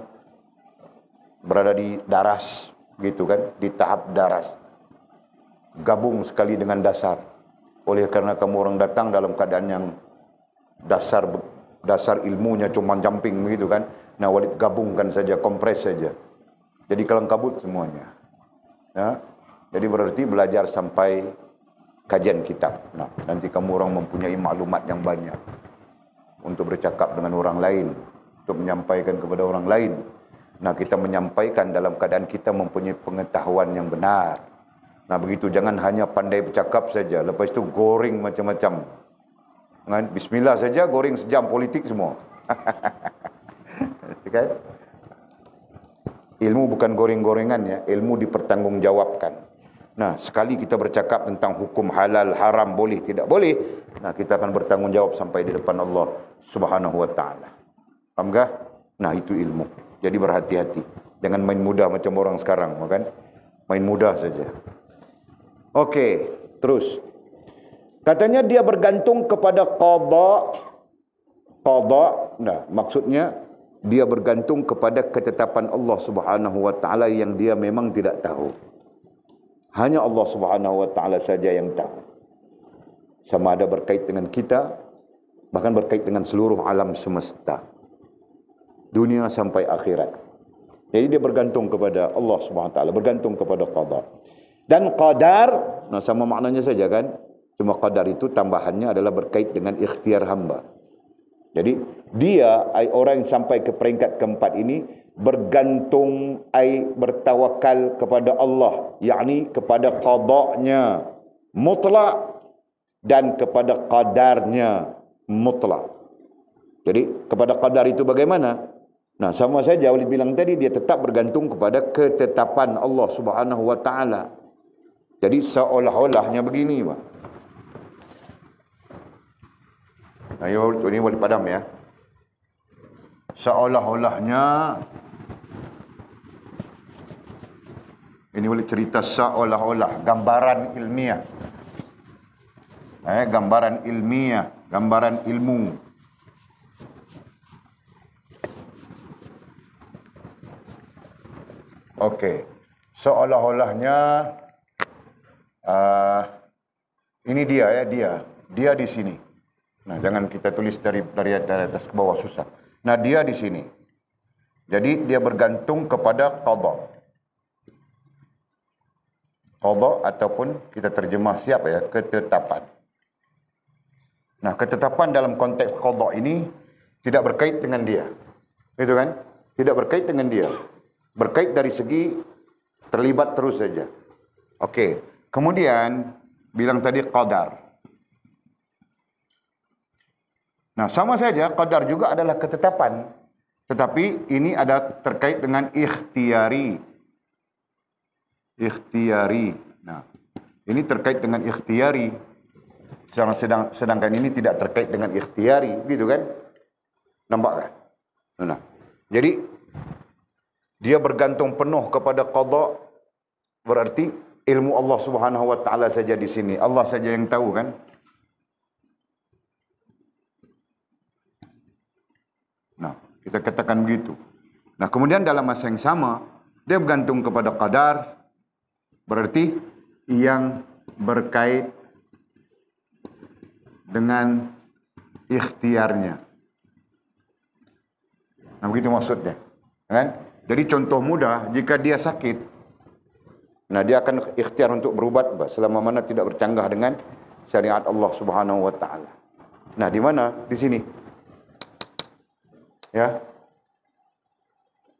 berada di daras, gitu kan? Di tahap daras. Gabung sekali dengan dasar. Oleh karena kamu orang datang dalam keadaan yang dasar ilmunya cuma jumping begitu kan. Nah, Walid gabungkan saja, kompres saja. Jadi kalang kabut semuanya. Ya? Jadi berarti belajar sampai kajian kitab. Nah, nanti kamu orang mempunyai maklumat yang banyak untuk bercakap dengan orang lain, untuk menyampaikan kepada orang lain. Nah, kita menyampaikan dalam keadaan kita mempunyai pengetahuan yang benar. Nah, begitu, jangan hanya pandai bercakap saja, lepas itu goreng macam-macam. Bismillah saja goreng sejam politik semua. Kan? Ilmu bukan goreng-gorengan ya, ilmu dipertanggungjawabkan. Nah, sekali kita bercakap tentang hukum halal, haram, boleh, tidak boleh, nah kita akan bertanggungjawab sampai di depan Allah Subhanahu wa taala. Faham tak? Nah, itu ilmu. Jadi berhati-hati. Jangan main mudah macam orang sekarang, kan? Main mudah saja. Okey, terus. Katanya dia bergantung kepada qada. Nah, maksudnya dia bergantung kepada ketetapan Allah Subhanahu wa taala yang dia memang tidak tahu. Hanya Allah Subhanahu wa taala saja yang tahu. Sama ada berkait dengan kita, bahkan berkait dengan seluruh alam semesta. Dunia sampai akhirat. Jadi dia bergantung kepada Allah Subhanahu wa taala, bergantung kepada qada. Dan qadar, nah sama maknanya saja kan? Cuma qadar itu tambahannya adalah berkait dengan ikhtiar hamba. Jadi dia orang yang sampai ke peringkat keempat ini bergantung bertawakal kepada Allah, yakni kepada qadanya mutlak dan kepada qadarnya mutlak. Jadi kepada qadar itu bagaimana? Nah, sama saja Walid bilang tadi, dia tetap bergantung kepada ketetapan Allah Subhanahu wa taala. Jadi seolah-olahnya begini, Pak. Nah, ini boleh padam ya. Seolah-olahnya, ini boleh cerita seolah-olah, gambaran ilmiah. Gambaran ilmiah, gambaran ilmu. Okey. Seolah-olahnya, ini dia ya, dia di sini. Nah, jangan kita tulis dari atas ke bawah, susah. Nah, dia di sini. Jadi dia bergantung kepada qada. Qada ataupun kita terjemah siapa ya, ketetapan. Nah, ketetapan dalam konteks qada ini tidak berkait dengan dia. Itu kan? Tidak berkait dengan dia. Berkait dari segi terlibat terus saja. Okey. Kemudian bilang tadi qadar. Nah, sama saja qadar juga adalah ketetapan, tetapi ini ada terkait dengan ikhtiyari. Ikhtiyari. Nah, ini terkait dengan ikhtiyari. Sedangkan ini tidak terkait dengan ikhtiyari, gitu kan? Nampak kan? Nah, jadi dia bergantung penuh kepada qada, berarti ilmu Allah Subhanahu wa taala saja di sini. Allah saja yang tahu kan? Nah, kita katakan begitu. Nah, kemudian dalam masa yang sama, dia bergantung kepada qadar, berarti yang berkait dengan ikhtiarnya. Nah, begitu maksudnya. Kan? Jadi contoh mudah, jika dia sakit, nah dia akan ikhtiar untuk berubat selama mana tidak bercanggah dengan syariat Allah Subhanahu wa taala. Nah, di mana? Di sini. Ya.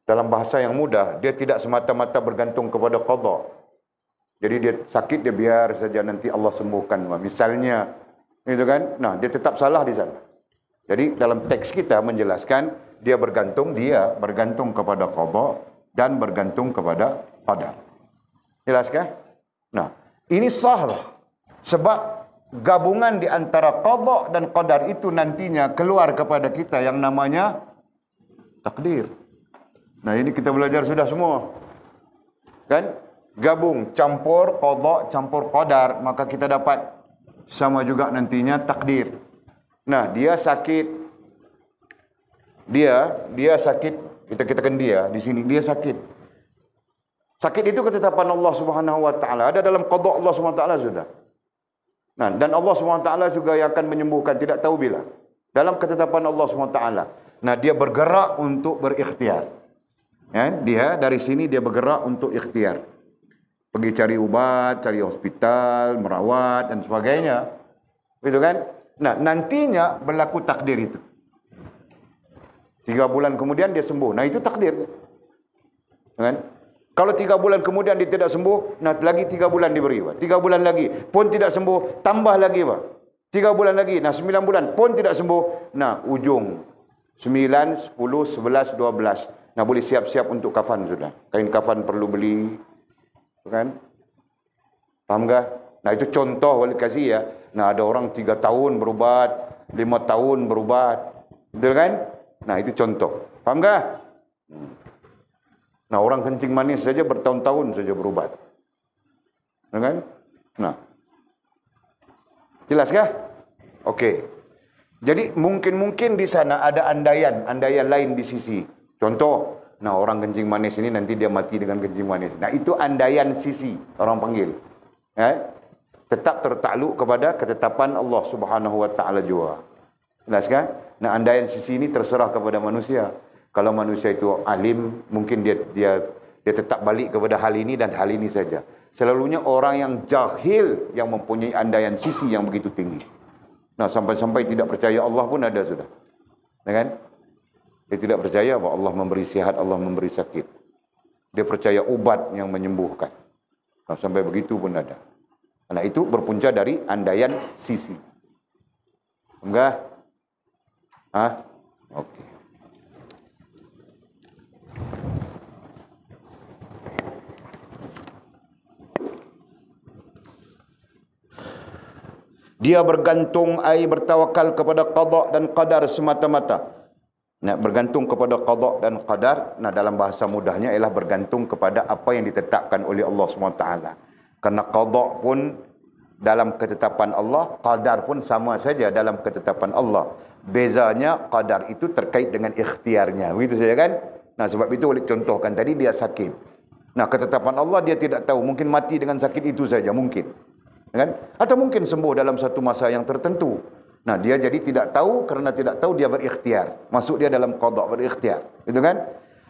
Dalam bahasa yang mudah, dia tidak semata-mata bergantung kepada qada. Jadi dia sakit, dia biar saja nanti Allah sembuhkan. Misalnya, itu kan? Nah, dia tetap salah di sana. Jadi dalam teks kita menjelaskan dia bergantung kepada qada dan bergantung kepada qadar. Jelaskah? Nah, ini sah sebab gabungan di antara qada dan qadar itu nantinya keluar kepada kita yang namanya takdir. Nah, ini kita belajar sudah semua. Kan? Gabung, campur qada, campur qadar, maka kita dapat sama juga nantinya takdir. Nah, dia sakit. Dia sakit. Kita katakan dia di sini dia sakit. Sakit itu ketetapan Allah Subhanahu wa taala. Ada dalam qada Allah Subhanahu wa taala sudah. Nah, dan Allah Subhanahu wa taala juga yang akan menyembuhkan, tidak tahu bila. Dalam ketetapan Allah Subhanahu wa taala. Nah, dia bergerak untuk berikhtiar. Ya, dia dari sini dia bergerak untuk ikhtiar. Pergi cari ubat, cari hospital, merawat dan sebagainya. Gitu kan? Nah, nantinya berlaku takdir itu. 3 bulan kemudian dia sembuh. Nah, itu takdir. Kan? Kalau 3 bulan kemudian dia tidak sembuh, nah lagi 3 bulan diberi. 3 bulan lagi pun tidak sembuh, tambah lagi, Pak. 3 bulan lagi, nah 9 bulan pun tidak sembuh. Nah, ujung 9, 10, 11, 12. Nah, boleh siap-siap untuk kafan sudah. Kain kafan perlu beli. Kan? Paham tak? Nah, itu contoh boleh kasih ya. Nah, ada orang 3 tahun berubat, 5 tahun berubat. Betul kan? Nah, itu contoh. Paham tak? Nah, orang kencing manis saja bertahun-tahun saja berubat. Kan? Nah. Jelas kah? Okey. Jadi mungkin di sana ada andaian lain di sisi. Contoh, nah orang kencing manis ini nanti dia mati dengan kencing manis. Nah, itu andaian sisi orang panggil. Tetap tertakluk kepada ketetapan Allah Subhanahu wa taala jua. Jelas kan? Nah, andaian sisi ini terserah kepada manusia. Kalau manusia itu alim, mungkin dia tetap balik kepada hal ini dan hal ini saja. Selalunya orang yang jahil yang mempunyai andaian sisi yang begitu tinggi. Nah, sampai-sampai tidak percaya Allah pun ada sudah. Kan? Dia tidak percaya bahwa Allah memberi sihat, Allah memberi sakit. Dia percaya obat yang menyembuhkan. Nah, sampai begitu pun ada. Nah, itu berpunca dari andaian sisi. Enggak? Okey. Dia bergantung, bertawakal kepada qada dan qadar semata-mata. Nah, bergantung kepada qada dan qadar, nah dalam bahasa mudahnya ialah bergantung kepada apa yang ditetapkan oleh Allah SWT. Karena qada pun dalam ketetapan Allah, qadar pun sama saja dalam ketetapan Allah. Bezanya qadar itu terkait dengan ikhtiarnya. Begitu saja kan? Nah, sebab itu boleh contohkan tadi dia sakit. Nah, ketetapan Allah dia tidak tahu, mungkin mati dengan sakit itu saja mungkin. Kan? Atau mungkin sembuh dalam satu masa yang tertentu. Nah, dia jadi tidak tahu, karena tidak tahu dia berikhtiar. Masuk dia dalam qada, berikhtiar. Gitu kan?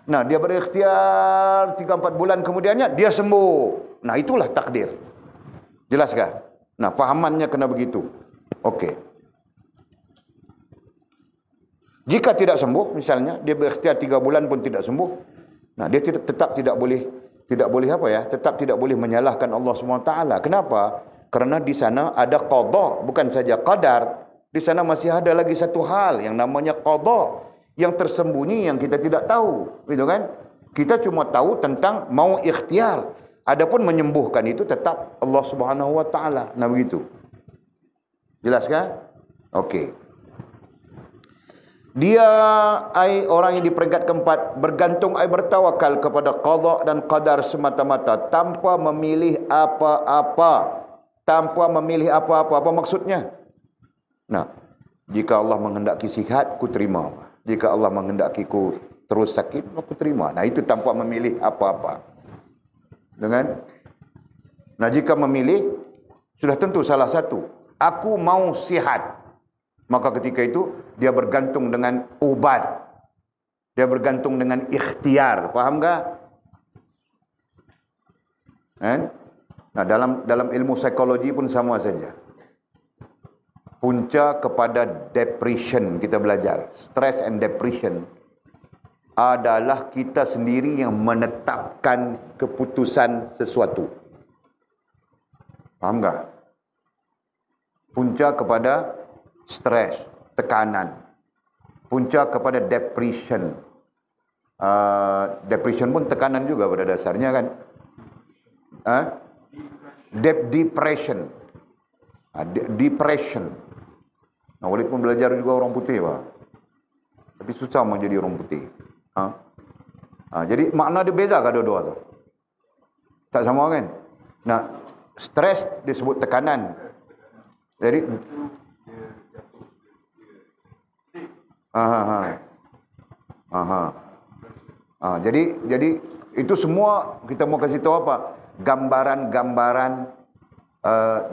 Nah, dia berikhtiar 3-4 bulan kemudiannya dia sembuh. Nah, itulah takdir. Jelaskah? Nah, fahamannya kena begitu. Okey. Jika tidak sembuh, misalnya dia berikhtiar 3 bulan pun tidak sembuh. Nah, dia tetap tidak boleh apa ya? Tetap tidak boleh menyalahkan Allah SWT. Kenapa? Karena di sana ada qada, bukan saja qadar. Di sana masih ada lagi satu hal yang namanya qada, yang tersembunyi yang kita tidak tahu, gitu kan? Kita cuma tahu tentang mau ikhtiar. Adapun menyembuhkan itu tetap Allah Subhanahu wa taala. Nah, begitu. Jelas kan? Okey. Dia orang yang di peringkat keempat bergantung bertawakal kepada qada dan qadar semata-mata tanpa memilih apa-apa. Tanpa memilih apa-apa. Apa maksudnya? Nah, jika Allah menghendaki sihat, ku terima. Jika Allah menghendaki ku terus sakit, aku terima. Nah, itu tanpa memilih apa-apa. Dengan? Nah, jika memilih, sudah tentu salah satu. Aku mau sihat. Maka ketika itu, dia bergantung dengan obat. Dia bergantung dengan ikhtiar. Faham tak? Kan? Nah, dalam ilmu psikologi pun sama saja. Punca kepada depression kita belajar. Stress and depression adalah kita sendiri yang menetapkan keputusan sesuatu. Faham tak? Punca kepada stres, tekanan. Punca kepada depression. Depression pun tekanan juga pada dasarnya kan. Depression. Depression. Nah, walaupun belajar juga orang putih, Pak. Tapi susah menjadi orang putih. Jadi makna dia beza ke dua-dua tu? Tak sama kan? Nah, stres disebut tekanan. Jadi jadi itu semua kita mau kasih tahu apa? Gambaran-gambaran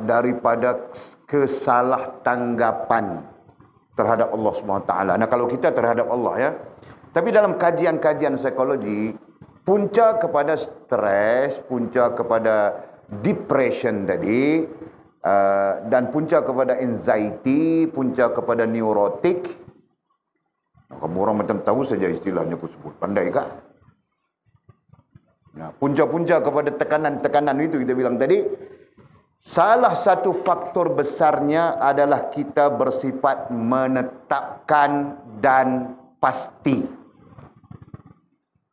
daripada kesalah-tanggapan terhadap Allah SWT. Nah, kalau kita terhadap Allah ya. Tapi dalam kajian-kajian psikologi, punca kepada stres, punca kepada depression tadi, dan punca kepada anxiety, punca kepada neurotik. Kamu orang macam tahu saja istilahnya aku sebut. Pandai kah? Nah, punca-punca kepada tekanan-tekanan itu kita bilang tadi, salah satu faktor besarnya adalah kita bersifat menetapkan dan pasti.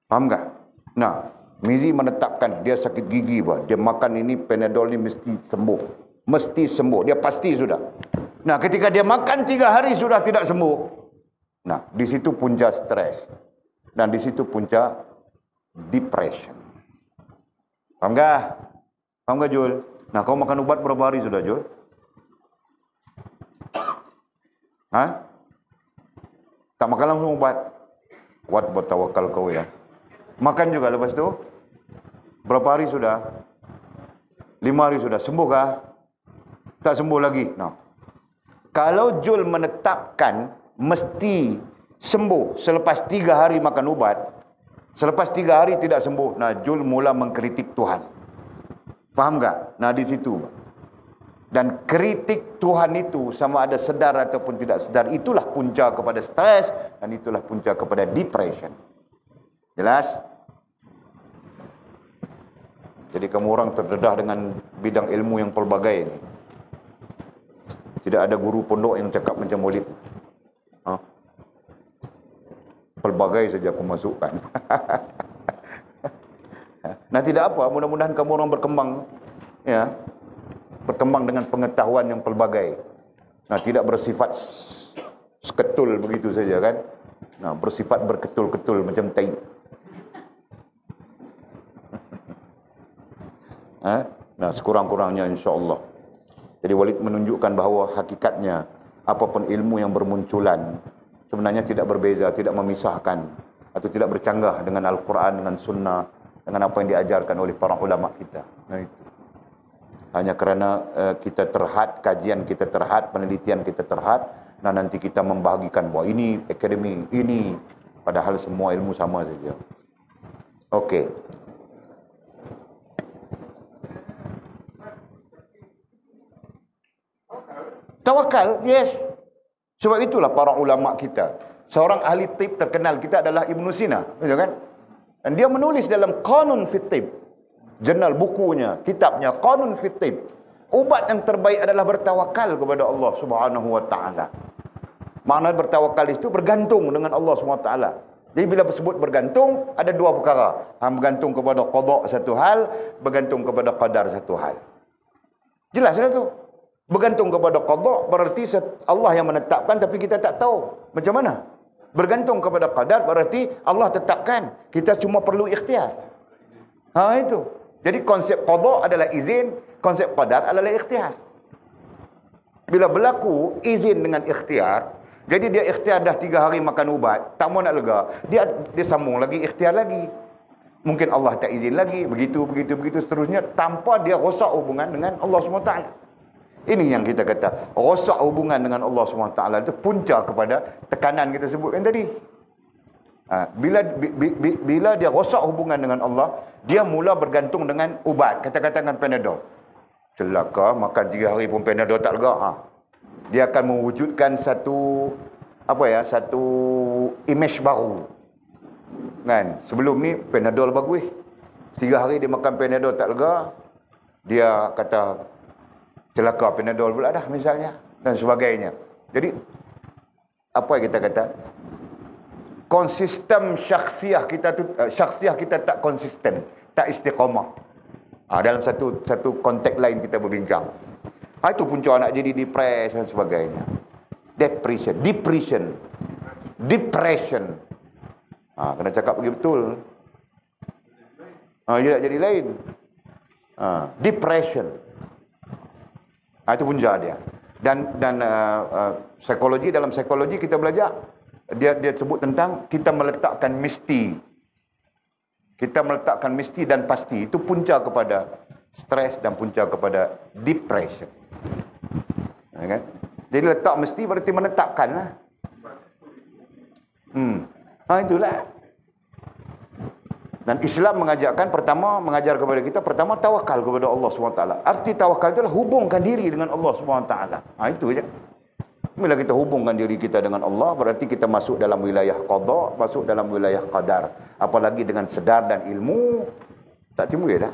Faham tak? Nah, Mizi menetapkan dia sakit gigi, bah. Dia makan ini Panadol ni mesti sembuh. Mesti sembuh. Dia pasti sudah. Nah, ketika dia makan 3 hari sudah tidak sembuh. Nah, di situ punca stres. Dan di situ punca depression. Faham tak? Faham tak, Jul? Nah, kau makan ubat berapa hari sudah, Jul? Tak makan langsung ubat. Kuat buat tawakal kau ya. Makan juga lepas tu. Berapa hari sudah? 5 hari sudah. Sembuh kah? Tak sembuh lagi. Nah, kalau Jul menetapkan mesti sembuh selepas 3 hari makan ubat, selepas 3 hari tidak sembuh, nah Jul mula mengkritik Tuhan. Faham tak? Nah, di situ. Dan kritik Tuhan itu sama ada sedar ataupun tidak sedar, itulah punca kepada stres dan itulah punca kepada depression. Jelas? Jadi kamu orang terdedah dengan bidang ilmu yang pelbagai ini. Tidak ada guru pondok yang cakap macam Maulid. Pelbagai saja aku masukkan. Nah, tidak apa, mudah-mudahan kamu orang berkembang, ya, berkembang dengan pengetahuan yang pelbagai. Nah, tidak bersifat seketul begitu saja kan. Nah, bersifat berketul-ketul macam tai. Nah, sekurang-kurangnya insya-Allah. Jadi Walid menunjukkan bahawa hakikatnya apapun ilmu yang bermunculan sebenarnya tidak berbeza, tidak memisahkan atau tidak bercanggah dengan Al-Quran, dengan Sunnah, dengan apa yang diajarkan oleh para ulama kita. Nah, itu. Hanya kerana kita terhad, kajian kita terhad, penelitian kita terhad, nah nanti kita membahagikan bahawa ini akademi, ini, padahal semua ilmu sama saja. Okey. Tawakal, yes. Sebab itulah para ulama kita. Seorang ahli tib terkenal kita adalah Ibn Sina, betul kan? Dan dia menulis dalam Qanun Fit Tib, jurnal bukunya, kitabnya Qanun Fit Tib. Ubat yang terbaik adalah bertawakal kepada Allah Subhanahu wa taala. Makna bertawakal itu bergantung dengan Allah Subhanahu wa taala. Jadi bila disebut bergantung, ada dua perkara. Bergantung kepada qada satu hal, bergantung kepada qadar satu hal. Jelas dah tu. Bergantung kepada qada berarti Allah yang menetapkan tapi kita tak tahu. Macam mana? Bergantung kepada qadar berarti Allah tetapkan. Kita cuma perlu ikhtiar. Itu. Jadi konsep qada adalah izin, konsep qadar adalah ikhtiar. Bila berlaku izin dengan ikhtiar, jadi dia ikhtiar dah 3 hari makan ubat, tak mau nak lega, dia sambung lagi ikhtiar lagi. Mungkin Allah tak izin lagi, begitu seterusnya tanpa dia rosak hubungan dengan Allah SWT. Ini yang kita kata, rosak hubungan dengan Allah SWT itu punca kepada tekanan kita sebutkan tadi. Bila dia rosak hubungan dengan Allah, dia mula bergantung dengan ubat. Kata-katakan Panadol. Celaka, makan 3 hari pun Panadol tak lega. Dia akan mewujudkan satu image baru. Kan? Sebelum ni Panadol bagus. 3 hari dia makan Panadol tak lega, dia kata celaka Panadol pula dah misalnya dan sebagainya. Jadi apa yang kita kata? Konsisten syakhsiah kita tak konsisten, tak istiqamah. Dalam satu konteks lain kita berbincang. Itu punca nak jadi depresi dan sebagainya. Depression. Kena cakap begitu betul. Dia tak jadi lain. Depression. Itu punca dia. Dan psikologi, dalam psikologi kita belajar, dia sebut tentang kita meletakkan mesti. Kita meletakkan mesti dan pasti. Itu punca kepada stres dan punca kepada depression. Kan? Jadi letak mesti berarti menetapkan lah. Itulah. Dan Islam mengajarkan, mengajar kepada kita, pertama tawakal kepada Allah SWT. Arti tawakal itulah hubungkan diri dengan Allah SWT. Itu je. Bila kita hubungkan diri kita dengan Allah, berarti kita masuk dalam wilayah qada, masuk dalam wilayah qadar. Apalagi dengan sedar dan ilmu, tak timbul dah.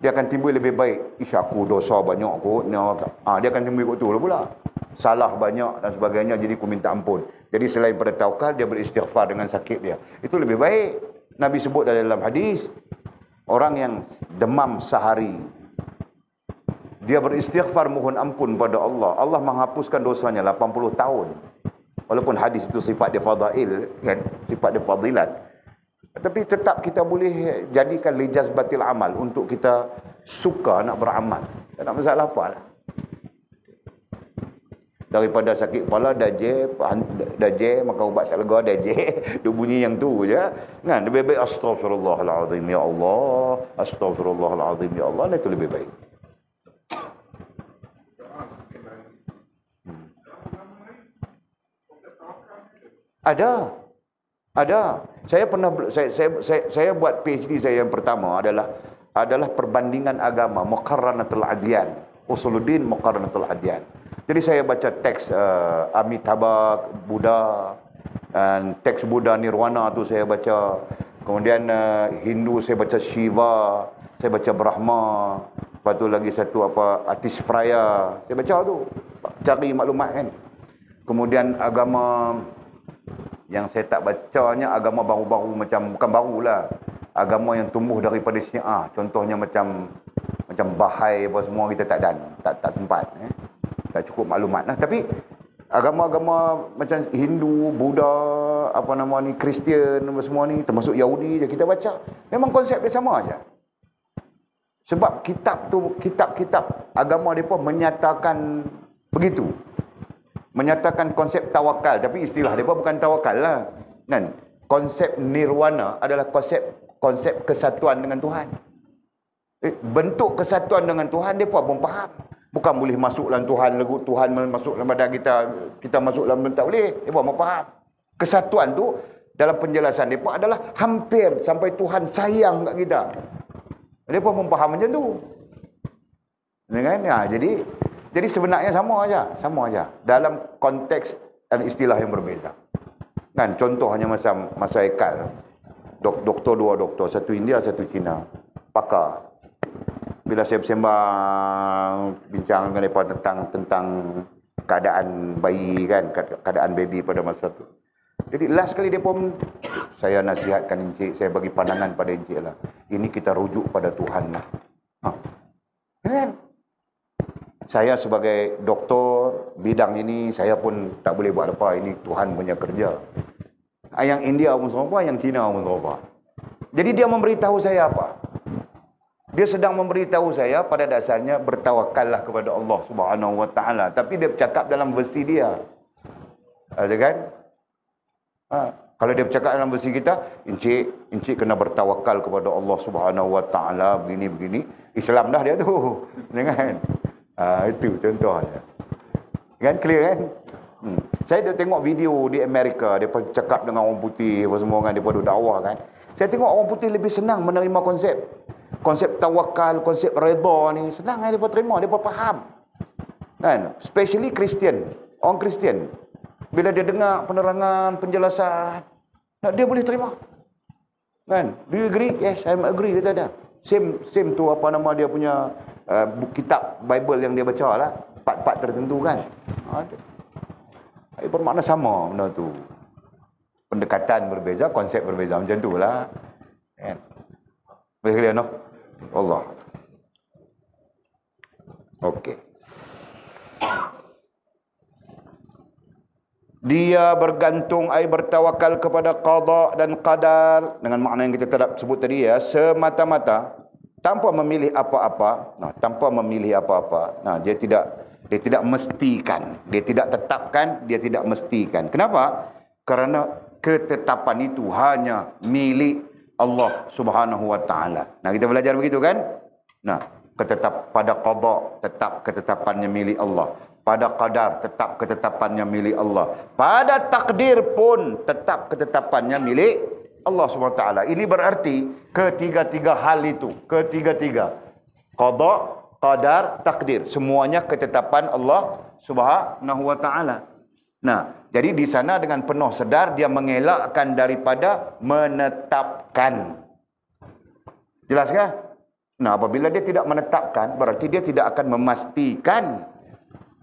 Dia akan timbul lebih baik. Aku dosa banyak kot. Dia akan timbul kot tu lah pula. Salah banyak dan sebagainya, jadi aku minta ampun. Jadi selain pada tawakal, dia beristighfar dengan sakit dia. Itu lebih baik. Nabi sebut dalam hadis, orang yang demam sehari, dia beristighfar mohon ampun pada Allah, Allah menghapuskan dosanya 80 tahun. Walaupun hadis itu sifat dia fadail, kan? Sifat dia fadilat. Tapi tetap kita boleh jadikan lijazbatil amal, untuk kita suka nak beramal. Tak nak masalah apa lah. Daripada sakit kepala, dajeh, makan ubat tak lega, dajeh, dia bunyi yang tu je. Kan? Lebih baik astaghfirullahaladzim, ya Allah. Astaghfirullahaladzim, ya Allah. Itu lebih baik. Ada. Saya buat PhD saya yang pertama adalah perbandingan agama, muqarranatul adyan, usuluddin muqarranatul adyan. Jadi saya baca teks Amitabha Buddha, dan teks Buddha Nirwana tu saya baca. Kemudian Hindu saya baca Shiva, saya baca Brahma. Lepas tu lagi satu Atisvraya. Saya baca tu, cari maklumat kan. Kemudian agama yang saya tak bacanya, agama baru-baru, macam bukan barulah, agama yang tumbuh daripada Syiah. Contohnya macam Bahai apa semua, kita tak sempat. Tak cukup maklumat lah. Tapi agama-agama macam Hindu, Buddha, Kristian, semua ni, termasuk Yahudi je kita baca, memang konsep dia sama aja. Sebab kitab-kitab agama mereka menyatakan begitu. Menyatakan konsep tawakal, tapi istilah mereka bukan tawakal lah. Kan? Konsep nirwana adalah konsep kesatuan dengan Tuhan. Bentuk kesatuan dengan Tuhan mereka pun faham. Bukan boleh masuk dalam Tuhan masuk dalam badan kita masuk dalam, tak boleh. Mereka mau faham. Kesatuan tu dalam penjelasan mereka adalah hampir sampai Tuhan sayang kat kita. Mereka pun faham macam tu. Kan? Jadi sebenarnya sama aja dalam konteks dan istilah yang berbeza. Kan, contohnya macam masa Ekal. Dua doktor, satu India, satu Cina. Pakar. Bila saya bersembang, bincang dengan mereka tentang keadaan bayi kan, keadaan baby pada masa tu. Jadi last kali dia pun, saya nasihatkan Encik, saya bagi pandangan pada Encik lah. Ini kita rujuk pada Tuhan lah. Kan? Saya sebagai doktor bidang ini, saya pun tak boleh buat apa. Ini Tuhan punya kerja. Yang India pun serupa, yang Cina pun serupa. Jadi dia memberitahu saya apa? Dia sedang memberitahu saya pada dasarnya bertawakallah kepada Allah Subhanahu Wa Taala. Tapi dia bercakap dalam versi dia. Ada kan? Kalau dia bercakap dalam versi kita, Encik kena bertawakal kepada Allah Subhanahu Wa Taala, begini. Islam dah dia tu. Kan? Itu contohnya. Kan, clear kan? Saya dah tengok video di Amerika, dia cakap dengan orang putih apa semua kan, dia duduk dakwah kan. Saya tengok orang putih lebih senang menerima konsep tawakal, konsep redha ni. Senang dia terima, dia faham. Kan? Especially Kristian, orang Kristian. Bila dia dengar penerangan, penjelasan, dia boleh terima. Kan? Do you agree? Yes, I agree, kata dia. Same tu dia punya kitab Bible yang dia baca lah, part-part tertentu kan. Bermakna sama benda tu. Pendekatan berbeza, konsep berbeza, macam tu lah. Kan? Boleh clear no? Allah. Okey. Dia bergantung, bertawakal kepada qada dan qadar, dengan makna yang kita telah sebut tadi ya, semata-mata, tanpa memilih apa-apa. Tanpa memilih apa-apa. Dia tidak mestikan, dia tidak tetapkan, dia tidak mestikan. Kenapa? Karena ketetapan itu hanya milik Allah Subhanahu wa taala. Kita belajar begitu kan? Pada qada tetap ketetapannya milik Allah. Pada qadar tetap ketetapannya milik Allah. Pada takdir pun tetap ketetapannya milik Allah Subhanahu wa taala. Ini berarti ketiga-tiga hal itu, ketiga-tiga, qada, qadar, takdir, semuanya ketetapan Allah Subhanahu wa taala. Jadi di sana dengan penuh sedar dia mengelakkan daripada menetapkan. Jelas kah? Apabila dia tidak menetapkan, berarti dia tidak akan memastikan.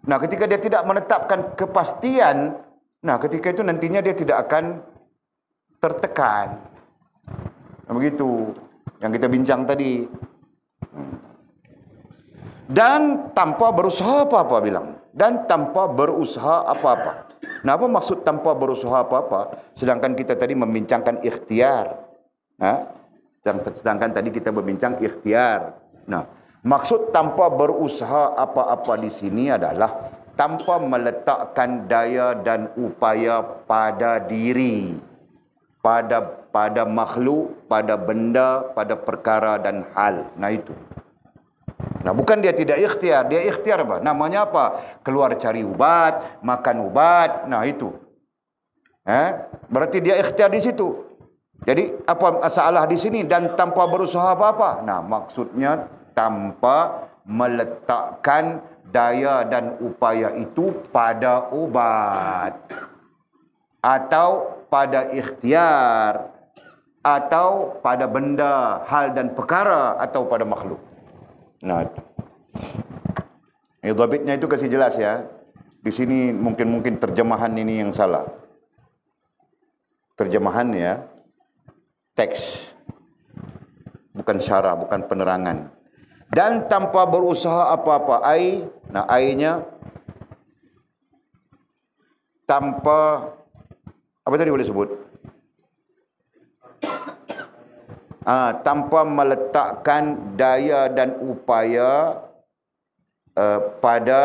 Ketika dia tidak menetapkan kepastian, ketika itu nantinya dia tidak akan tertekan. Begitu yang kita bincang tadi. Dan tanpa berusaha apa-apa bilang. Dan tanpa berusaha apa-apa. Apa maksud tanpa berusaha apa-apa? Sedangkan kita tadi membincangkan ikhtiar. Sedangkan tadi kita berbincang ikhtiar. Maksud tanpa berusaha apa-apa di sini adalah tanpa meletakkan daya dan upaya pada diri, pada makhluk, pada benda, pada perkara dan hal. Itu. Bukan dia tidak ikhtiar, dia ikhtiar apa? Namanya apa? Keluar cari ubat, makan ubat. Itu. Berarti dia ikhtiar di situ. Jadi apa masalah di sini? Dan tanpa berusaha apa-apa. Maksudnya tanpa meletakkan daya dan upaya itu pada obat, atau pada ikhtiar, atau pada benda, hal dan perkara, atau pada makhluk. Dhabitnya itu kasih jelas ya. Di sini mungkin terjemahan ini yang salah. Terjemahan ya, teks, bukan syarah, bukan penerangan. Dan tanpa berusaha apa-apa, ai-nya tanpa, apa tadi boleh sebut? Tanpa meletakkan daya dan upaya pada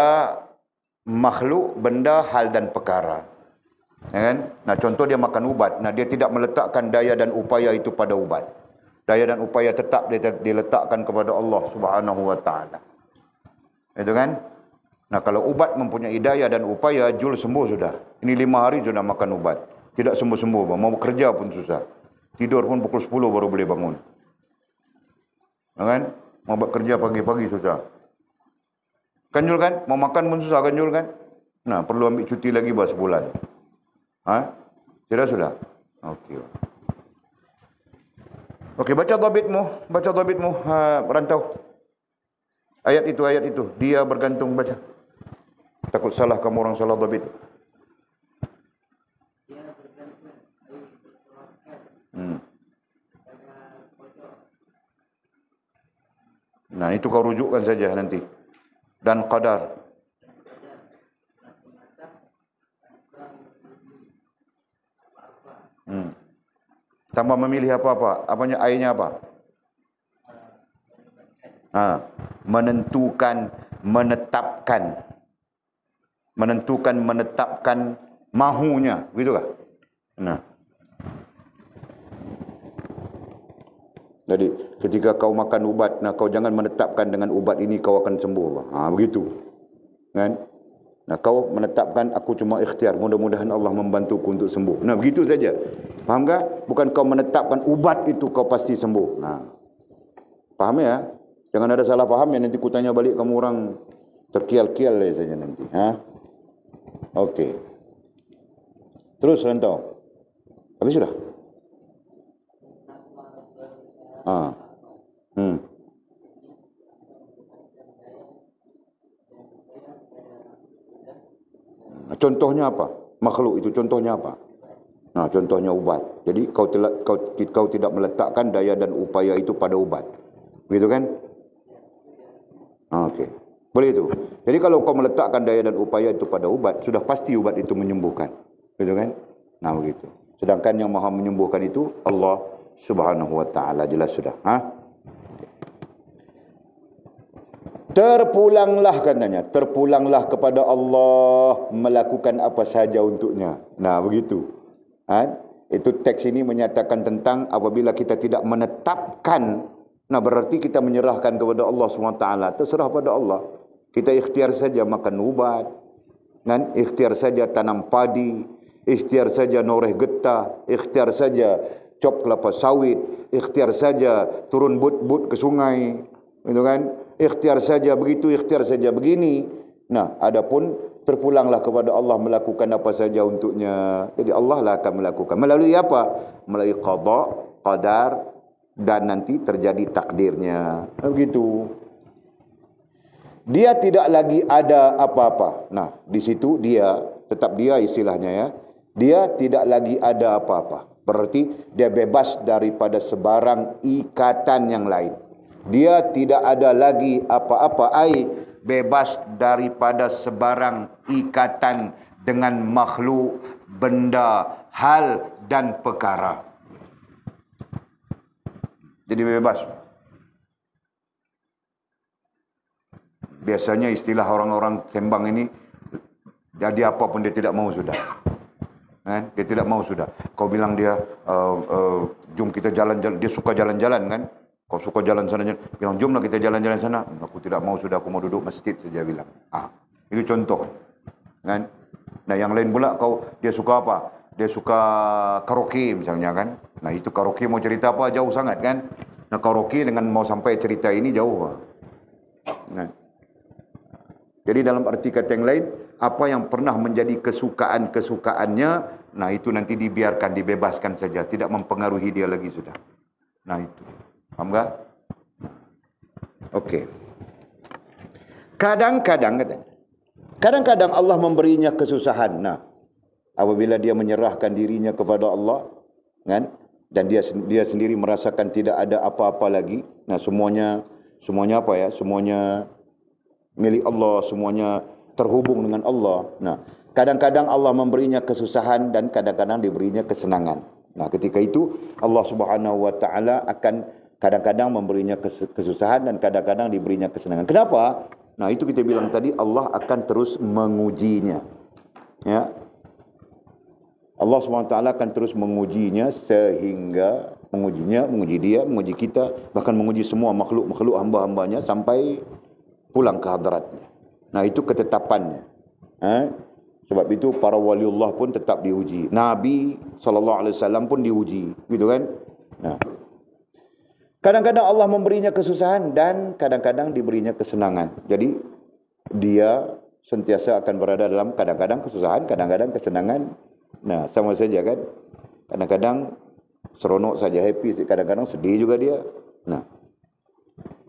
makhluk, benda, hal dan perkara. Ya kan? Contoh dia makan ubat. Dia tidak meletakkan daya dan upaya itu pada ubat. Daya dan upaya tetap diletakkan kepada Allah Subhanahu wa taala. Itu kan? Kalau ubat mempunyai daya dan upaya, jul sembuh sudah. Ini 5 hari sudah makan ubat. Tidak sembuh-sembuh. Mau kerja pun susah. Tidur pun pukul 10 baru boleh bangun. Ya kan? Mau bekerja pagi-pagi susah. Kan Jul kan? Mau makan pun susah kan Jul kan? Perlu ambil cuti lagi sebulan. Sudah? Okey. Okey, baca dhabitmu, rantau. Ayat itu. Dia bergantung, baca. Takut salah kamu orang salah dhabit. Itu kau rujukkan saja nanti. Dan qadar. Tanpa memilih apa-apa. Apanya ayatnya apa? Menentukan, menetapkan. Menetapkan mahunya. Begitukah? Jadi ketika kau makan ubat, kau jangan menetapkan dengan ubat ini kau akan sembuh. Begitu. Kan? Kau menetapkan aku cuma ikhtiar, mudah-mudahan Allah membantuku untuk sembuh. Begitu saja. Faham tak? Bukan kau menetapkan ubat itu kau pasti sembuh. Faham ya? Jangan ada salah faham ya, nanti ku tanya balik kamu orang terkial-kial saja nanti. Okey. Terus rantau. Habis sudah? Contohnya apa? Makhluk itu contohnya apa? Contohnya ubat. Jadi kau tidak meletakkan daya dan upaya itu pada ubat. Begitu kan? Okey. Boleh itu. Jadi kalau kau meletakkan daya dan upaya itu pada ubat, sudah pasti ubat itu menyembuhkan. Gitu kan? Nah begitu. Sedangkan yang maha menyembuhkan itu Allah Subhanahu wa taala. Jelas sudah. Terpulanglah katanya, terpulanglah kepada Allah melakukan apa sahaja untuknya. Nah begitu. Itu teks ini menyatakan tentang apabila kita tidak menetapkan, nah berarti kita menyerahkan kepada Allah SWT. Terserah pada Allah. Kita ikhtiar saja makan ubat, kan? Ikhtiar saja tanam padi, ikhtiar saja noreh getah, ikhtiar saja cop kelapa sawit, ikhtiar saja turun but-but ke sungai, gitu kan? Ikhtiar saja begitu, ikhtiar saja begini. Nah, adapun terpulanglah kepada Allah melakukan apa saja untuknya. Jadi Allah lah akan melakukan. Melalui apa? Melalui qada, qadar, dan nanti terjadi takdirnya. Begitu. Dia tidak lagi ada apa-apa. Nah, di situ dia, tetap dia istilahnya ya. Dia tidak lagi ada apa-apa. Berarti dia bebas daripada sebarang ikatan yang lain. Dia tidak ada lagi apa-apa, bebas daripada sebarang ikatan dengan makhluk, benda, hal dan perkara. Jadi bebas. Biasanya istilah orang-orang sembang ini, jadi apa pun dia tidak mau sudah. Kan? Dia tidak mau sudah. Kau bilang dia, jom kita jalan-jalan, dia suka jalan-jalan kan? Kau suka jalan sana, bilang jomlah kita jalan-jalan sana. Aku tidak mau sudah, aku mau duduk masjid saja bilang. Itu contoh. Kan? Nah yang lain pula dia suka apa? Dia suka karaoke misalnya kan. Nah itu karaoke mau cerita apa jauh sangat kan. Nah karaoke dengan mau sampai cerita ini jauh. Kan? Jadi dalam arti kata yang lain, apa yang pernah menjadi kesukaannya, nah itu nanti dibiarkan, dibebaskan saja. Tidak mempengaruhi dia lagi sudah. Nah itu. Faham tak? Okey. Kadang-kadang Allah memberinya kesusahan. Nah, apabila dia menyerahkan dirinya kepada Allah, kan? Dan dia sendiri merasakan tidak ada apa-apa lagi. Nah, semuanya apa ya? Semuanya milik Allah, semuanya terhubung dengan Allah. Nah, kadang-kadang Allah memberinya kesusahan dan kadang-kadang diberinya kesenangan. Nah, ketika itu Allah Subhanahu wa taala akan kadang-kadang memberinya kesusahan dan kadang-kadang diberinya kesenangan. Kenapa? Nah, itu kita bilang tadi, Allah akan terus mengujinya. Ya. Allah SWT akan terus mengujinya sehingga menguji dia, menguji kita, bahkan menguji semua makhluk-makhluk hamba-hambanya sampai pulang ke hadratnya. Nah, itu ketetapannya. Sebab itu para waliullah pun tetap diuji. Nabi SAW pun diuji. Gitu kan? Nah. Kadang-kadang Allah memberinya kesusahan dan kadang-kadang diberinya kesenangan. Jadi dia sentiasa akan berada dalam kadang-kadang kesusahan, kadang-kadang kesenangan. Nah, sama saja kan. Kadang-kadang seronok saja, happy, kadang-kadang sedih juga dia. Nah,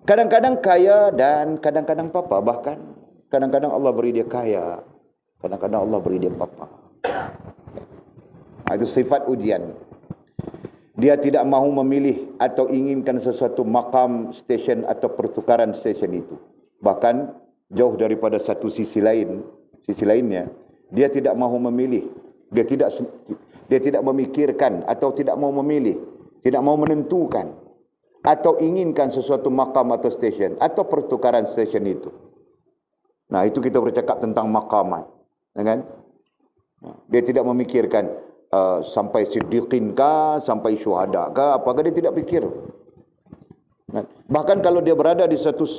kadang-kadang kaya dan kadang-kadang papa. Bahkan kadang-kadang Allah beri dia kaya, kadang-kadang Allah beri dia papa. Itu sifat ujian. Dia tidak mahu memilih atau inginkan sesuatu makam, stesen atau pertukaran stesen itu. Bahkan jauh daripada satu sisi lainnya, dia tidak mahu memilih. Dia tidak memikirkan atau tidak mahu memilih, tidak mahu menentukan atau inginkan sesuatu makam atau stesen atau pertukaran stesen itu. Nah, itu kita bercakap tentang makamat, kan? Dia tidak memikirkan sampai siddiqin kah, sampai syuhada kah, apakah dia tidak pikir. Bahkan kalau dia berada di sesuatu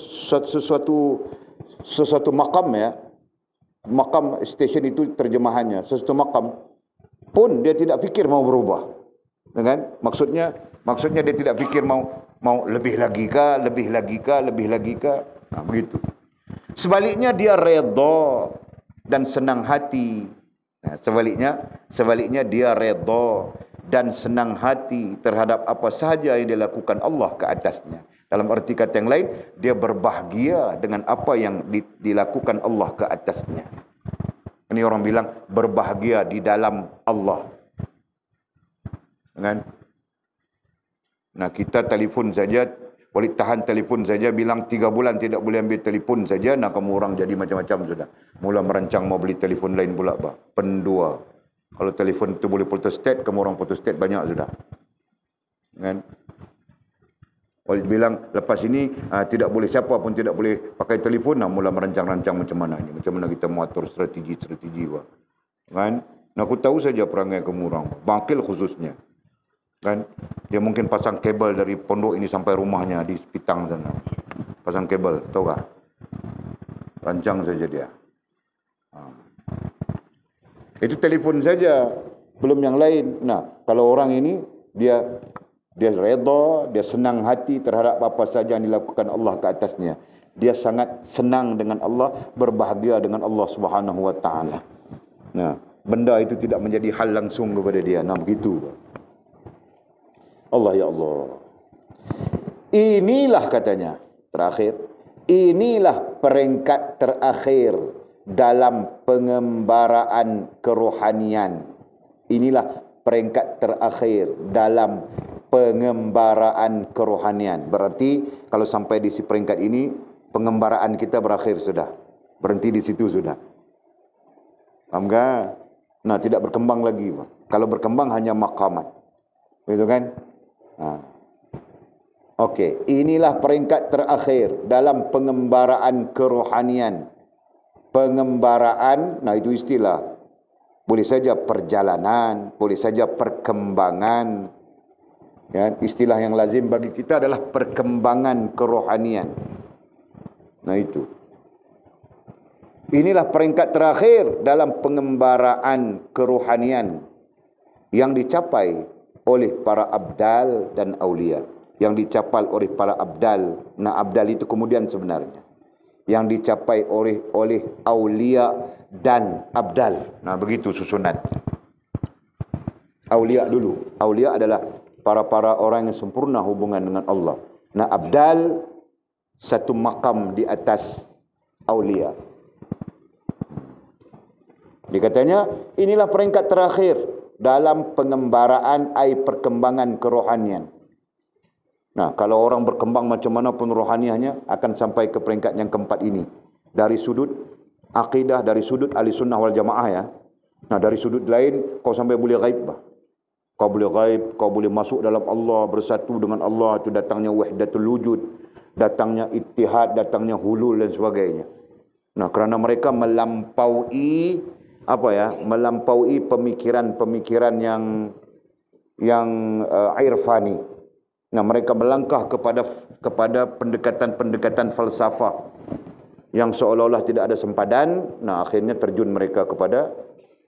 makam ya, makam stesen itu terjemahannya, sesuatu makam pun dia tidak fikir mau berubah. Kan? Maksudnya dia tidak fikir mau lebih lagi kah, lebih lagi kah. Nah, begitu. Sebaliknya dia redha dan senang hati. Nah, sebaliknya dia redha dan senang hati terhadap apa sahaja yang dilakukan Allah ke atasnya. Dalam arti kata yang lain, dia berbahagia dengan apa yang dilakukan Allah ke atasnya. Ini orang bilang berbahagia di dalam Allah. Kan? Nah, kita telefon saja, boleh tahan telefon saja, bilang 3 bulan tidak boleh ambil telefon saja, nah kamu orang jadi macam-macam sudah. Mula merancang mau beli telefon lain pula, pendua. Kalau telefon itu boleh photostat, kamu orang photostat banyak sudah. Kan? Kalau bilang lepas ini tidak boleh, siapa pun tidak boleh pakai telefon, mula merancang-rancang macam mana ni, macam mana kita mengatur strategi-strategi. Kan? Aku tahu saja perangai kamu orang, bangkil khususnya. Kan? Dia mungkin pasang kabel dari pondok ini sampai rumahnya di Pitang sana. Pasang kabel, tahu tak? Rancang saja dia. Itu telefon saja, belum yang lain. Nah, kalau orang ini dia redha, dia senang hati terhadap apa saja yang dilakukan Allah ke atasnya. Dia sangat senang dengan Allah, berbahagia dengan Allah Subhanahu wa taala. Nah, benda itu tidak menjadi hal langsung kepada dia. Nah, begitu. Allah ya Allah. Inilah katanya, terakhir, inilah peringkat terakhir dalam pengembaraan kerohanian. Inilah peringkat terakhir dalam pengembaraan kerohanian. Berarti kalau sampai di peringkat ini, pengembaraan kita berakhir sudah. Berhenti di situ sudah. Faham tak? Nah, tidak berkembang lagi. Kalau berkembang hanya maqamat. Begitu kan? Okey, inilah peringkat terakhir dalam pengembaraan kerohanian. Pengembaraan, nah itu istilah. Boleh saja perjalanan, boleh saja perkembangan. Ya, istilah yang lazim bagi kita adalah perkembangan kerohanian. Nah itu. Inilah peringkat terakhir dalam pengembaraan kerohanian yang dicapai oleh para abdal dan aulia. Yang dicapai oleh para abdal. Nah, abdal itu kemudian sebenarnya. Yang dicapai oleh aulia dan abdal. Nah, begitu susunan. Aulia dulu. Aulia adalah para orang yang sempurna hubungan dengan Allah. Nah, abdal satu makam di atas aulia. Dikatanya, inilah peringkat terakhir dalam pengembaraan perkembangan kerohanian. Nah, kalau orang berkembang macam mana pun rohaniahnya akan sampai ke peringkat yang keempat ini. Dari sudut akidah, dari sudut ahli sunnah wal jamaah ya. Nah, dari sudut lain kau sampai boleh gaib. Kau boleh gaib, kau boleh masuk dalam Allah, bersatu dengan Allah, itu datangnya wahdatul wujud, datangnya ittihad, datangnya hulul dan sebagainya. Nah, kerana mereka melampaui melampaui pemikiran-pemikiran yang irfani. Nah, mereka melangkah kepada pendekatan-pendekatan falsafah yang seolah-olah tidak ada sempadan. Nah, akhirnya terjun mereka kepada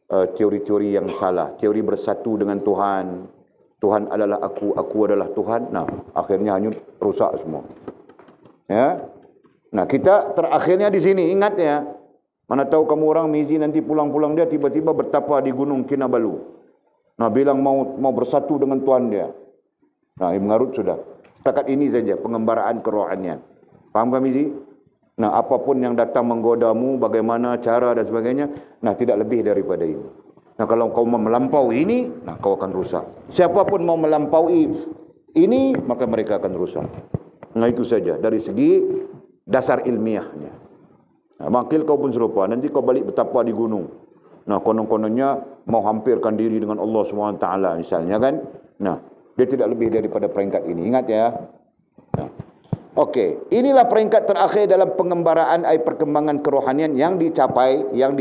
teori-teori yang salah. Teori bersatu dengan Tuhan. Tuhan adalah aku adalah Tuhan. Nah, akhirnya hanyut, rusak semua. Ya. Nah, kita terakhirnya di sini, ingat ya. Mana tahu kamu orang Mizi nanti pulang-pulang dia tiba-tiba bertapa di Gunung Kinabalu. Nah, bilang mau bersatu dengan Tuhan dia. Nah, mengarut sudah. Setakat ini saja pengembaraan kerohanian. Faham kami Mizi? Nah, apapun yang datang menggodamu, bagaimana cara dan sebagainya, nah tidak lebih daripada ini. Nah, kalau kau mau melampaui ini, nah kau akan rusak. Siapapun mau melampaui ini, maka mereka akan rusak. Nah, itu saja dari segi dasar ilmiahnya. Nah, makil kau pun serupa. Nanti kau balik bertapa di gunung. Nah, konon-kononnya mau hampirkan diri dengan Allah SWT misalnya kan. Nah, dia tidak lebih daripada peringkat ini. Ingat ya. Nah. Okey, inilah peringkat terakhir dalam pengembaraan perkembangan kerohanian yang dicapai, yang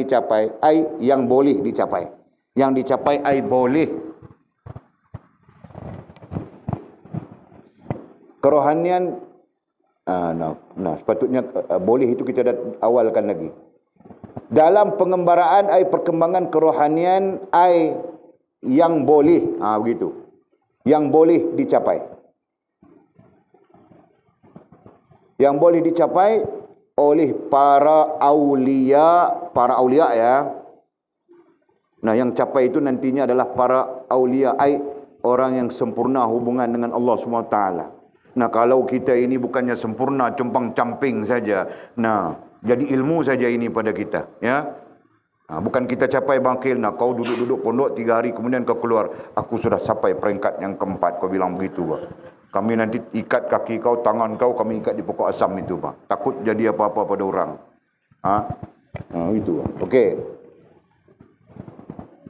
boleh dicapai. Yang dicapai boleh. Kerohanian sepatutnya boleh itu kita dah awalkan lagi. Dalam pengembaraan perkembangan kerohanian yang boleh, begitu. Yang boleh dicapai. Yang boleh dicapai oleh para aulia ya. Nah, yang capai itu nantinya adalah para aulia, orang yang sempurna hubungan dengan Allah SWT. Nah, kalau kita ini bukannya sempurna, compang-camping saja. Nah, jadi ilmu saja ini pada kita, ya. Nah, bukan kita capai bangkil, nah kau duduk-duduk pondok 3 hari kemudian kau keluar, aku sudah sampai peringkat yang keempat, kau bilang begitu, Pak. Kami nanti ikat kaki kau, tangan kau, kami ikat di pokok asam itu, Pak. Takut jadi apa-apa pada orang. Itu, Pak. Okey.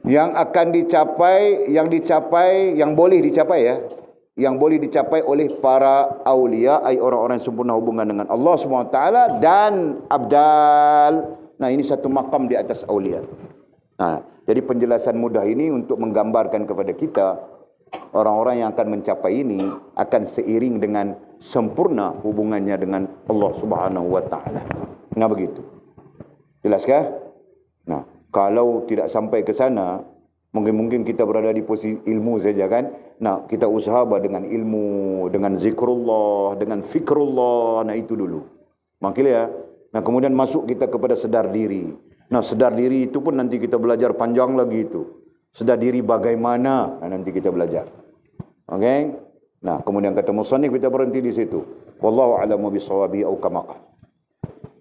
Yang akan dicapai, yang boleh dicapai ya. Yang boleh dicapai oleh para aulia, ai orang-orang yang sempurna hubungan dengan Allah SWT dan abdal. Nah, ini satu makam di atas aulia. Nah, jadi penjelasan mudah ini untuk menggambarkan kepada kita orang-orang yang akan mencapai ini akan seiring dengan sempurna hubungannya dengan Allah Subhanahu wa taala. Nah, begitu. Jelas kah? Nah, kalau tidak sampai ke sana, mungkin kita berada di posisi ilmu saja kan. Nah, kita usaha dengan ilmu, dengan zikrullah, dengan fikrullah. Nah, itu dulu. Makanya ya. Nah, kemudian masuk kita kepada sedar diri. Nah, sedar diri itu pun nanti kita belajar panjang lagi itu. Sedar diri bagaimana? Nah, nanti kita belajar. Okey? Nah, kemudian kata musannif kita berhenti di situ. Wallahu a'lamu bishawabi au kama qala.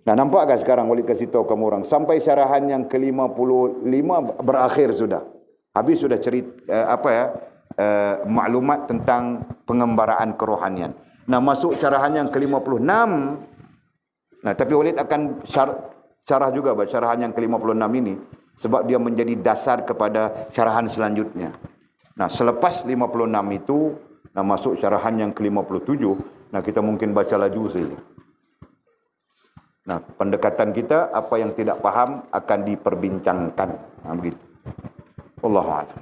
Nah, nampakkah sekarang Walid kasih tahu kamu orang sampai syarahan yang ke-55 berakhir sudah. Habis sudah cerita maklumat tentang pengembaraan kerohanian. Nah, masuk syarahan yang ke-56. Nah, tapi Walid akan syarah juga syarahan yang ke-56 ini sebab dia menjadi dasar kepada syarahan selanjutnya. Nah, selepas 56 itu, nah masuk syarahan yang ke-57, nah kita mungkin baca laju saja. Nah, pendekatan kita, apa yang tidak paham akan diperbincangkan. Nah, begitu. Wallahu a'lam.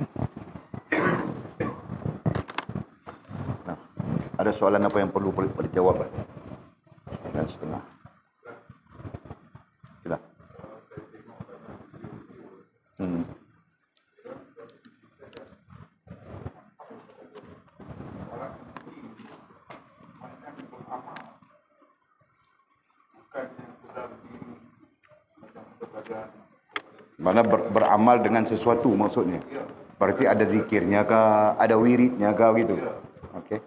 Nah, ada soalan apa yang perlu dijawab? Dan setengah. Sila. Mana beramal dengan sesuatu maksudnya. Berarti ada zikirnya kah, ada wiridnya kah gitu. Okey.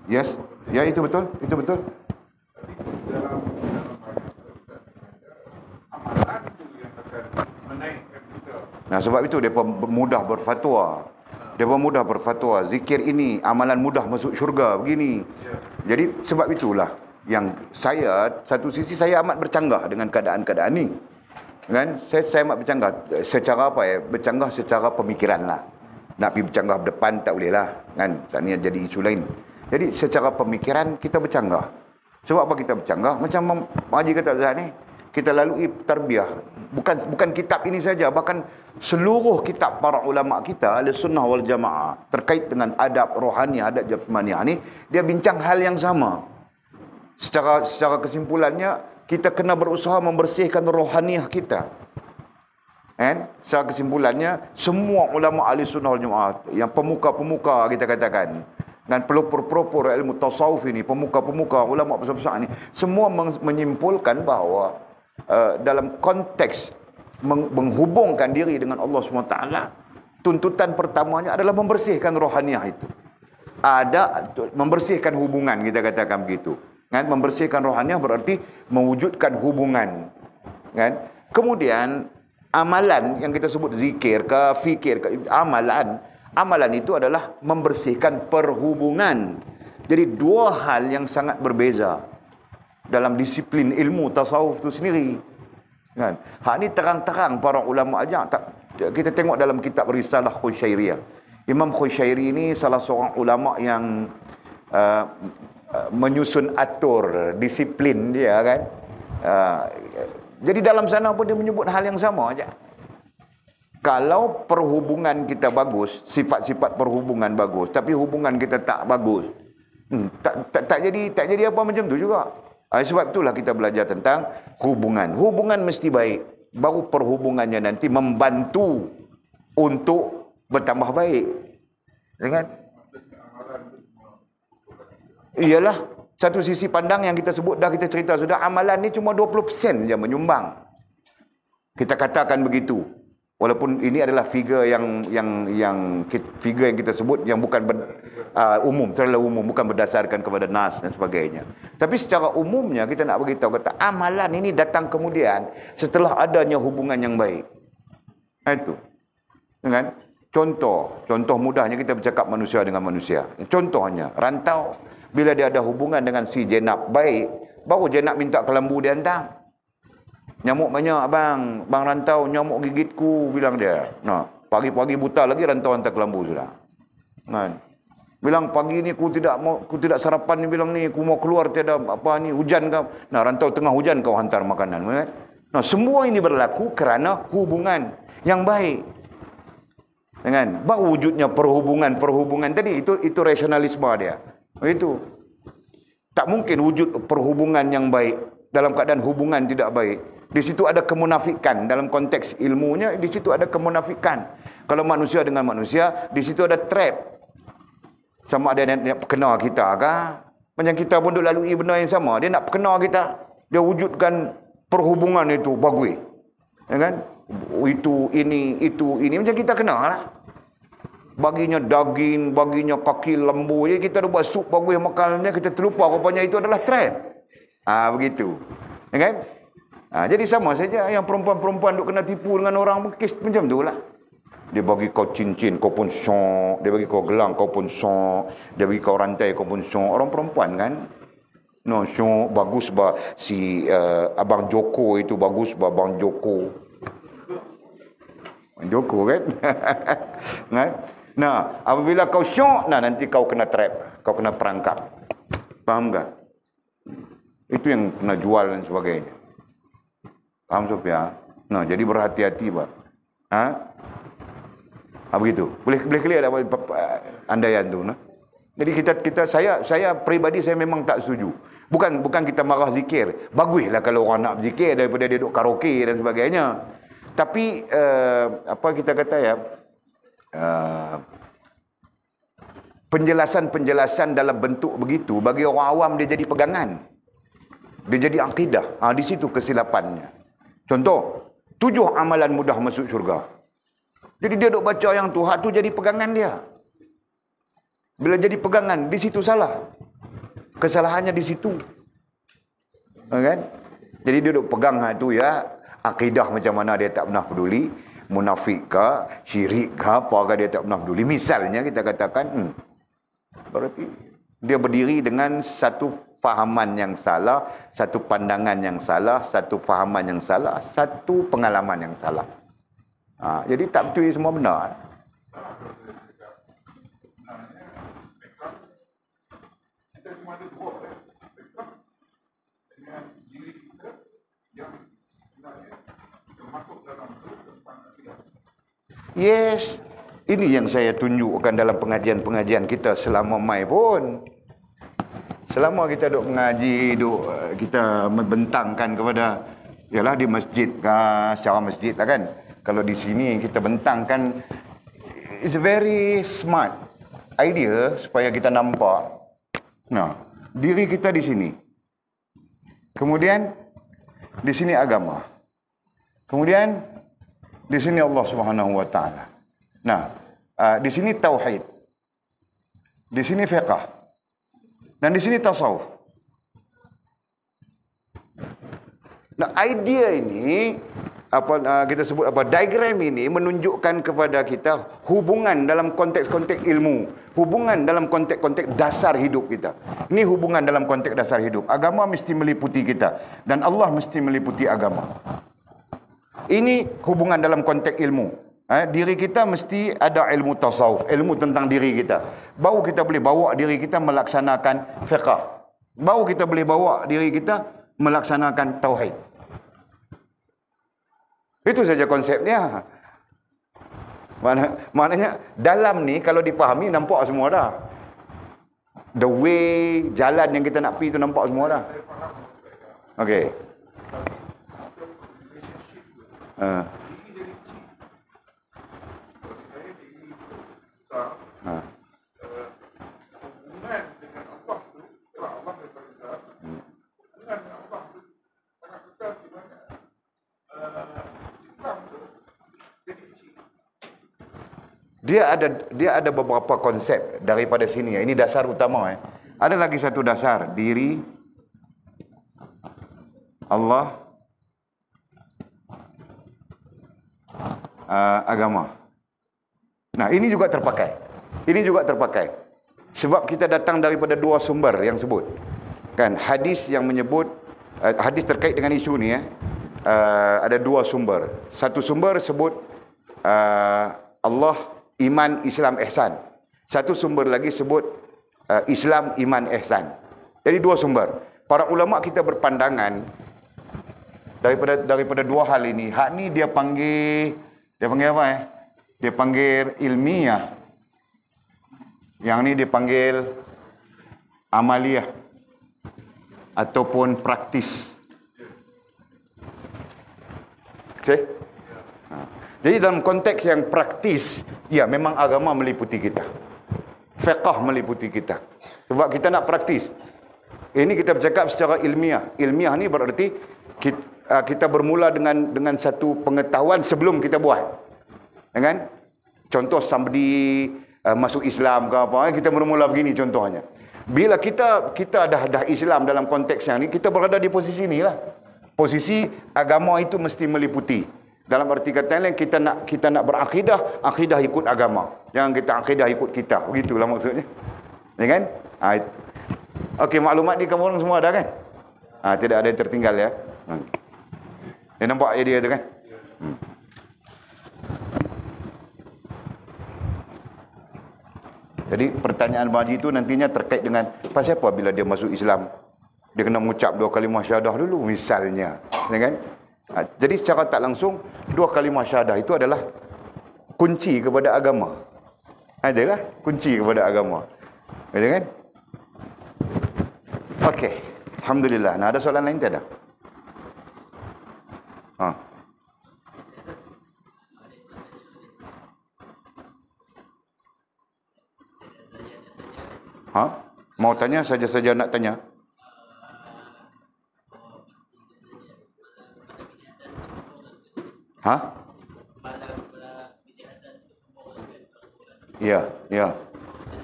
Yes. Ya, itu betul, itu betul. Nah, sebab itu mereka mudah berfatwa. Mereka mudah berfatwa, zikir ini amalan mudah masuk syurga begini. Jadi sebab itulah yang saya, satu sisi saya amat bercanggah dengan keadaan-keadaan ni. Kan? Saya amat bercanggah secara apa ya? Bercanggah secara pemikiran lah. Nak pergi bercanggah depan tak boleh lah, kan? Ini jadi isu lain. Jadi secara pemikiran kita bercanggah. Sebab apa kita bercanggah? Macam Haji kata Zahid ni, kita lalui tarbiyah. Bukan kitab ini saja, bahkan seluruh kitab para ulama kita, Ahlussunnah wal Jamaah, terkait dengan adab rohani, adab jasmaniah ni, dia bincang hal yang sama. Secara kesimpulannya, kita kena berusaha membersihkan rohaniah kita. Secara kesimpulannya, semua ulama Ahlussunnah wal Jamaah, yang pemuka-pemuka kita katakan, dan pelopor-pelopor ilmu tasawuf ini, pemuka-pemuka ulama besar-besar ini, semua menyimpulkan bahawa dalam konteks menghubungkan diri dengan Allah SWT, tuntutan pertamanya adalah membersihkan rohaniah itu. Ada membersihkan hubungan, kita katakan begitu. Kan? Membersihkan rohaniah berarti mewujudkan hubungan. Kan? Kemudian amalan yang kita sebut zikir ke fikir ke amalan itu adalah membersihkan perhubungan. Jadi dua hal yang sangat berbeza dalam disiplin ilmu tasawuf itu sendiri. Kan? Hak ni terang-terang para ulama aja. Kita tengok dalam kitab Risalah Khusyairiyah. Imam Khusyairi ini salah seorang ulama yang menyusun atur disiplin dia kan. Jadi dalam sana pun dia menyebut hal yang sama aja. Kalau perhubungan kita bagus, sifat-sifat perhubungan bagus, tapi hubungan kita tak bagus, tak jadi apa macam tu juga. Sebab itulah kita belajar tentang hubungan. Hubungan mesti baik, baru perhubungannya nanti membantu untuk bertambah baik. Kan? Iyalah, satu sisi pandang yang kita sebut, dah kita cerita sudah, amalan ni cuma 20% je menyumbang. Kita katakan begitu. Walaupun ini adalah figure yang figure yang kita sebut yang bukan umum, terlalu umum, bukan berdasarkan kepada nas dan sebagainya. Tapi secara umumnya kita nak beritahu kata amalan ini datang kemudian setelah adanya hubungan yang baik. Itu. Kan? Contoh mudahnya kita bercakap manusia dengan manusia. Contohnya rantau Bila dia ada hubungan dengan si jenab baik, baru jenab minta kelambu dia hantar. Nyamuk banyak bang rantau nyamuk gigitku, bilang dia. Nah, pagi-pagi buta lagi rantau hantar kelambu sudah. Kan? Bilang pagi ni aku tidak sarapan ni, bilang ni aku mau keluar tiada apa ni, hujan kau. Nah, rantau tengah hujan kau hantar makanan. Kan? Nah, semua ini berlaku kerana hubungan yang baik. Dengan baru wujudnya perhubungan tadi, itu rasionalisme dia. Itu tak mungkin wujud perhubungan yang baik dalam keadaan hubungan tidak baik. Di situ ada kemunafikan. Dalam konteks ilmunya, di situ ada kemunafikan. Kalau manusia dengan manusia, di situ ada trap. Sama ada dia nak perkena kita kah? Macam kita pun duk lalui benda yang sama. Dia nak perkena kita. Dia wujudkan perhubungan itu bagus. Ya kan? Itu ini. Macam kita kena lah. Baginya daging, baginya kaki lembu. Jadi kita dah buat sup bagus makannya, kita terlupa rupanya itu adalah trend. Begitu. Ya kan? Jadi sama saja yang perempuan-perempuan duk kena tipu dengan orang, kes macam tu lah. Dia bagi kau cincin, kau pun syok. Dia bagi kau gelang, kau pun syok. Dia bagi kau rantai, kau pun syok. Orang perempuan kan? No, syok. Bagus bah si Abang Joko itu, bagus bah Abang Joko. Abang Joko kan? Kan? Nah, apabila kau syok, nanti kau kena trap. Kau kena perangkap. Faham tak? Itu yang kena jual dan sebagainya. Faham Sofia? Nah, jadi berhati-hati bah. Begitu. Boleh clear tak andaian tu, nah? Jadi saya pribadi saya memang tak setuju. Bukan kita marah zikir. Baguslah kalau orang nak berzikir daripada dia duduk karaoke dan sebagainya. Tapi apa kita kata ya? Penjelasan-penjelasan dalam bentuk begitu bagi orang awam dia jadi pegangan. Dia jadi akidah. Di situ kesilapannya. Contoh, 7 amalan mudah masuk syurga. Jadi dia duk baca yang tu, hak tu jadi pegangan dia. Bila jadi pegangan, di situ salah. Kesalahannya di situ. Kan? Jadi dia duk pegang hak tu ya, akidah macam mana dia tak pernah peduli. Munafik ke, syirik ke, apakah dia tak pernah peduli. Misalnya kita katakan, berarti dia berdiri dengan satu fahaman yang salah, satu pandangan yang salah, satu fahaman yang salah, satu pengalaman yang salah. Jadi tak betul semua benar. Yes, ini yang saya tunjukkan dalam pengajian-pengajian kita selama mai pun. Selama kita duk mengaji, kita membentangkan kepada, ialah di masjid kah, secara masjid lah kan. Kalau di sini kita bentangkan, it's very smart idea supaya kita nampak. Nah, diri kita di sini. Kemudian di sini agama. Kemudian di sini Allah Subhanahu wa taala. Nah, di sini tauhid. Di sini fiqh. Dan di sini tasawuf. Nah, idea ini kita sebut diagram ini menunjukkan kepada kita hubungan dalam konteks-konteks ilmu, hubungan dalam konteks-konteks dasar hidup kita. Ini hubungan dalam konteks dasar hidup. Agama mesti meliputi kita dan Allah mesti meliputi agama. Ini hubungan dalam konteks ilmu. Diri kita mesti ada ilmu tasawuf, ilmu tentang diri kita. Baru kita boleh bawa diri kita melaksanakan fiqh. Baru kita boleh bawa diri kita melaksanakan tauhid. Itu saja konsepnya. Maknanya dalam ni kalau dipahami nampak semua dah. The way, jalan yang kita nak pergi tu nampak semua dah. Okey. Dia ada beberapa konsep daripada sini. Ini dasar utama. Ada lagi satu dasar, diri, Allah, agama. Nah, ini juga terpakai. Sebab kita datang daripada dua sumber yang sebut. Kan, hadis yang menyebut hadis terkait dengan isu ni ada dua sumber. Satu sumber sebut Allah, iman, Islam, ihsan. Satu sumber lagi sebut Islam, iman, ihsan. Jadi dua sumber. Para ulama kita berpandangan daripada dua hal ini. Hak ni dia panggil apa Dia panggil ilmiah. Yang ni dia panggil amaliyah ataupun praktis. Okay? Jadi dalam konteks yang praktis, ya memang agama meliputi kita. Fiqh meliputi kita. Sebab kita nak praktis. Ini kita bercakap secara ilmiah. Ilmiah ni berarti kita bermula dengan satu pengetahuan sebelum kita buat. Ya kan? Contoh somebody masuk Islam ke apa, kita bermula begini contohnya. Bila kita dah Islam dalam konteks yang ni, kita berada di posisi ni lah. Posisi agama itu mesti meliputi. Dalam arti kata lain, kita nak berakidah, akidah ikut agama. Jangan kita akidah ikut kita. Begitulah maksudnya. Ya kan? Okey, maklumat ni kamu orang semua ada kan? Tidak ada yang tertinggal ya. Nampak dia tu kan? Jadi pertanyaan Haji itu nantinya terkait dengan pasal apa bila dia masuk Islam? Dia kena mengucap 2 kalimah syahadah dulu misalnya. Ya kan? Jadi secara tak langsung 2 kalimah syahadah itu adalah kunci kepada agama. Adalah kunci kepada agama. Betul kan? Okey. Alhamdulillah. Nah, ada soalan lain tak ada? Mau tanya saja-saja nak tanya. Ya.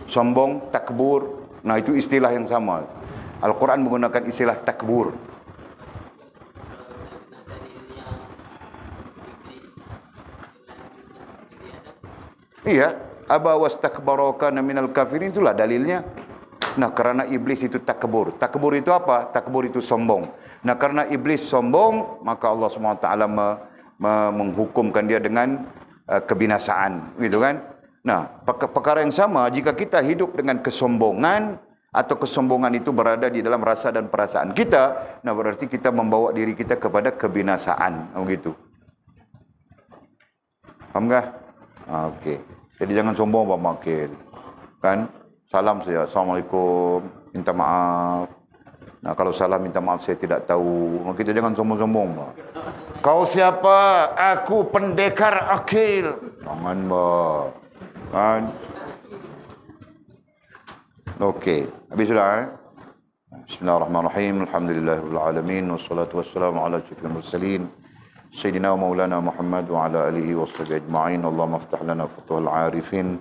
Sombong, takbur. Nah, itu istilah yang sama. Al-Quran menggunakan istilah takbur. Iya, aba wastakbara kana minal kafirin, itulah dalilnya. Nah, kerana iblis itu takbur. Takbur itu apa? Takbur itu sombong. Nah, karena iblis sombong, maka Allah SWT menghukumkan dia dengan kebinasaan, gitu kan? Nah, perkara yang sama jika kita hidup dengan kesombongan atau kesombongan itu berada di dalam rasa dan perasaan kita, nah berarti kita membawa diri kita kepada kebinasaan, begitu. Faham enggak? Okey. Jadi jangan sombong Pak Makin. Kan? Salam saja. Assalamualaikum. Minta maaf. Nah, kalau salam minta maaf saya tidak tahu. Kita jangan sombong-sombong, Pak. Kau siapa? Aku pendekar akil. Jangan, Pak. Kan? Okey. Habis sudah, Bismillahirrahmanirrahim. Alhamdulillahirabbil alamin wassalatu wassalamu ala asyrafil mursalin. Sayyidina wa maulana Muhammad wa ala alihi washabihi ajma'in. Allahumma iftah lana futuhal 'arifin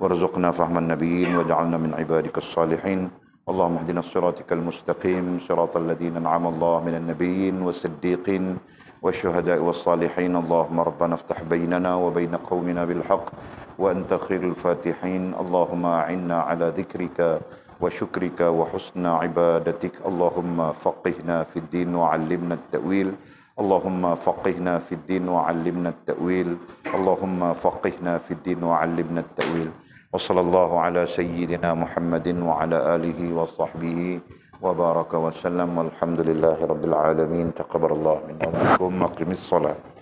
warzuqna fahman nabiyyin waj'alna min ibadikas salihin. Allahumma ihdinas siratal mustaqim, siratal ladzina an'ama Allah minan nabiyyin was-siddiqin wasyuhada'i was-salihin. Allahumma rabbana iftah bainana wa bain qaumina bil haqq wa anta khairul fatihin. Allahumma a'inna ala dzikrika wa syukrika wa husna ibadatik. Allahumma faqihna fid din wa 'allimna at-ta'wil. اللهم فقهنا في الدين وعلمنا التأويل. اللهم فقهنا في الدين وعلمنا التأويل. وصلى الله على سيدنا محمد وعلى آله وصحبه وبارك وسلم والحمد لله رب العالمين. تقبل الله منا ومنكم. أقم الصلاة.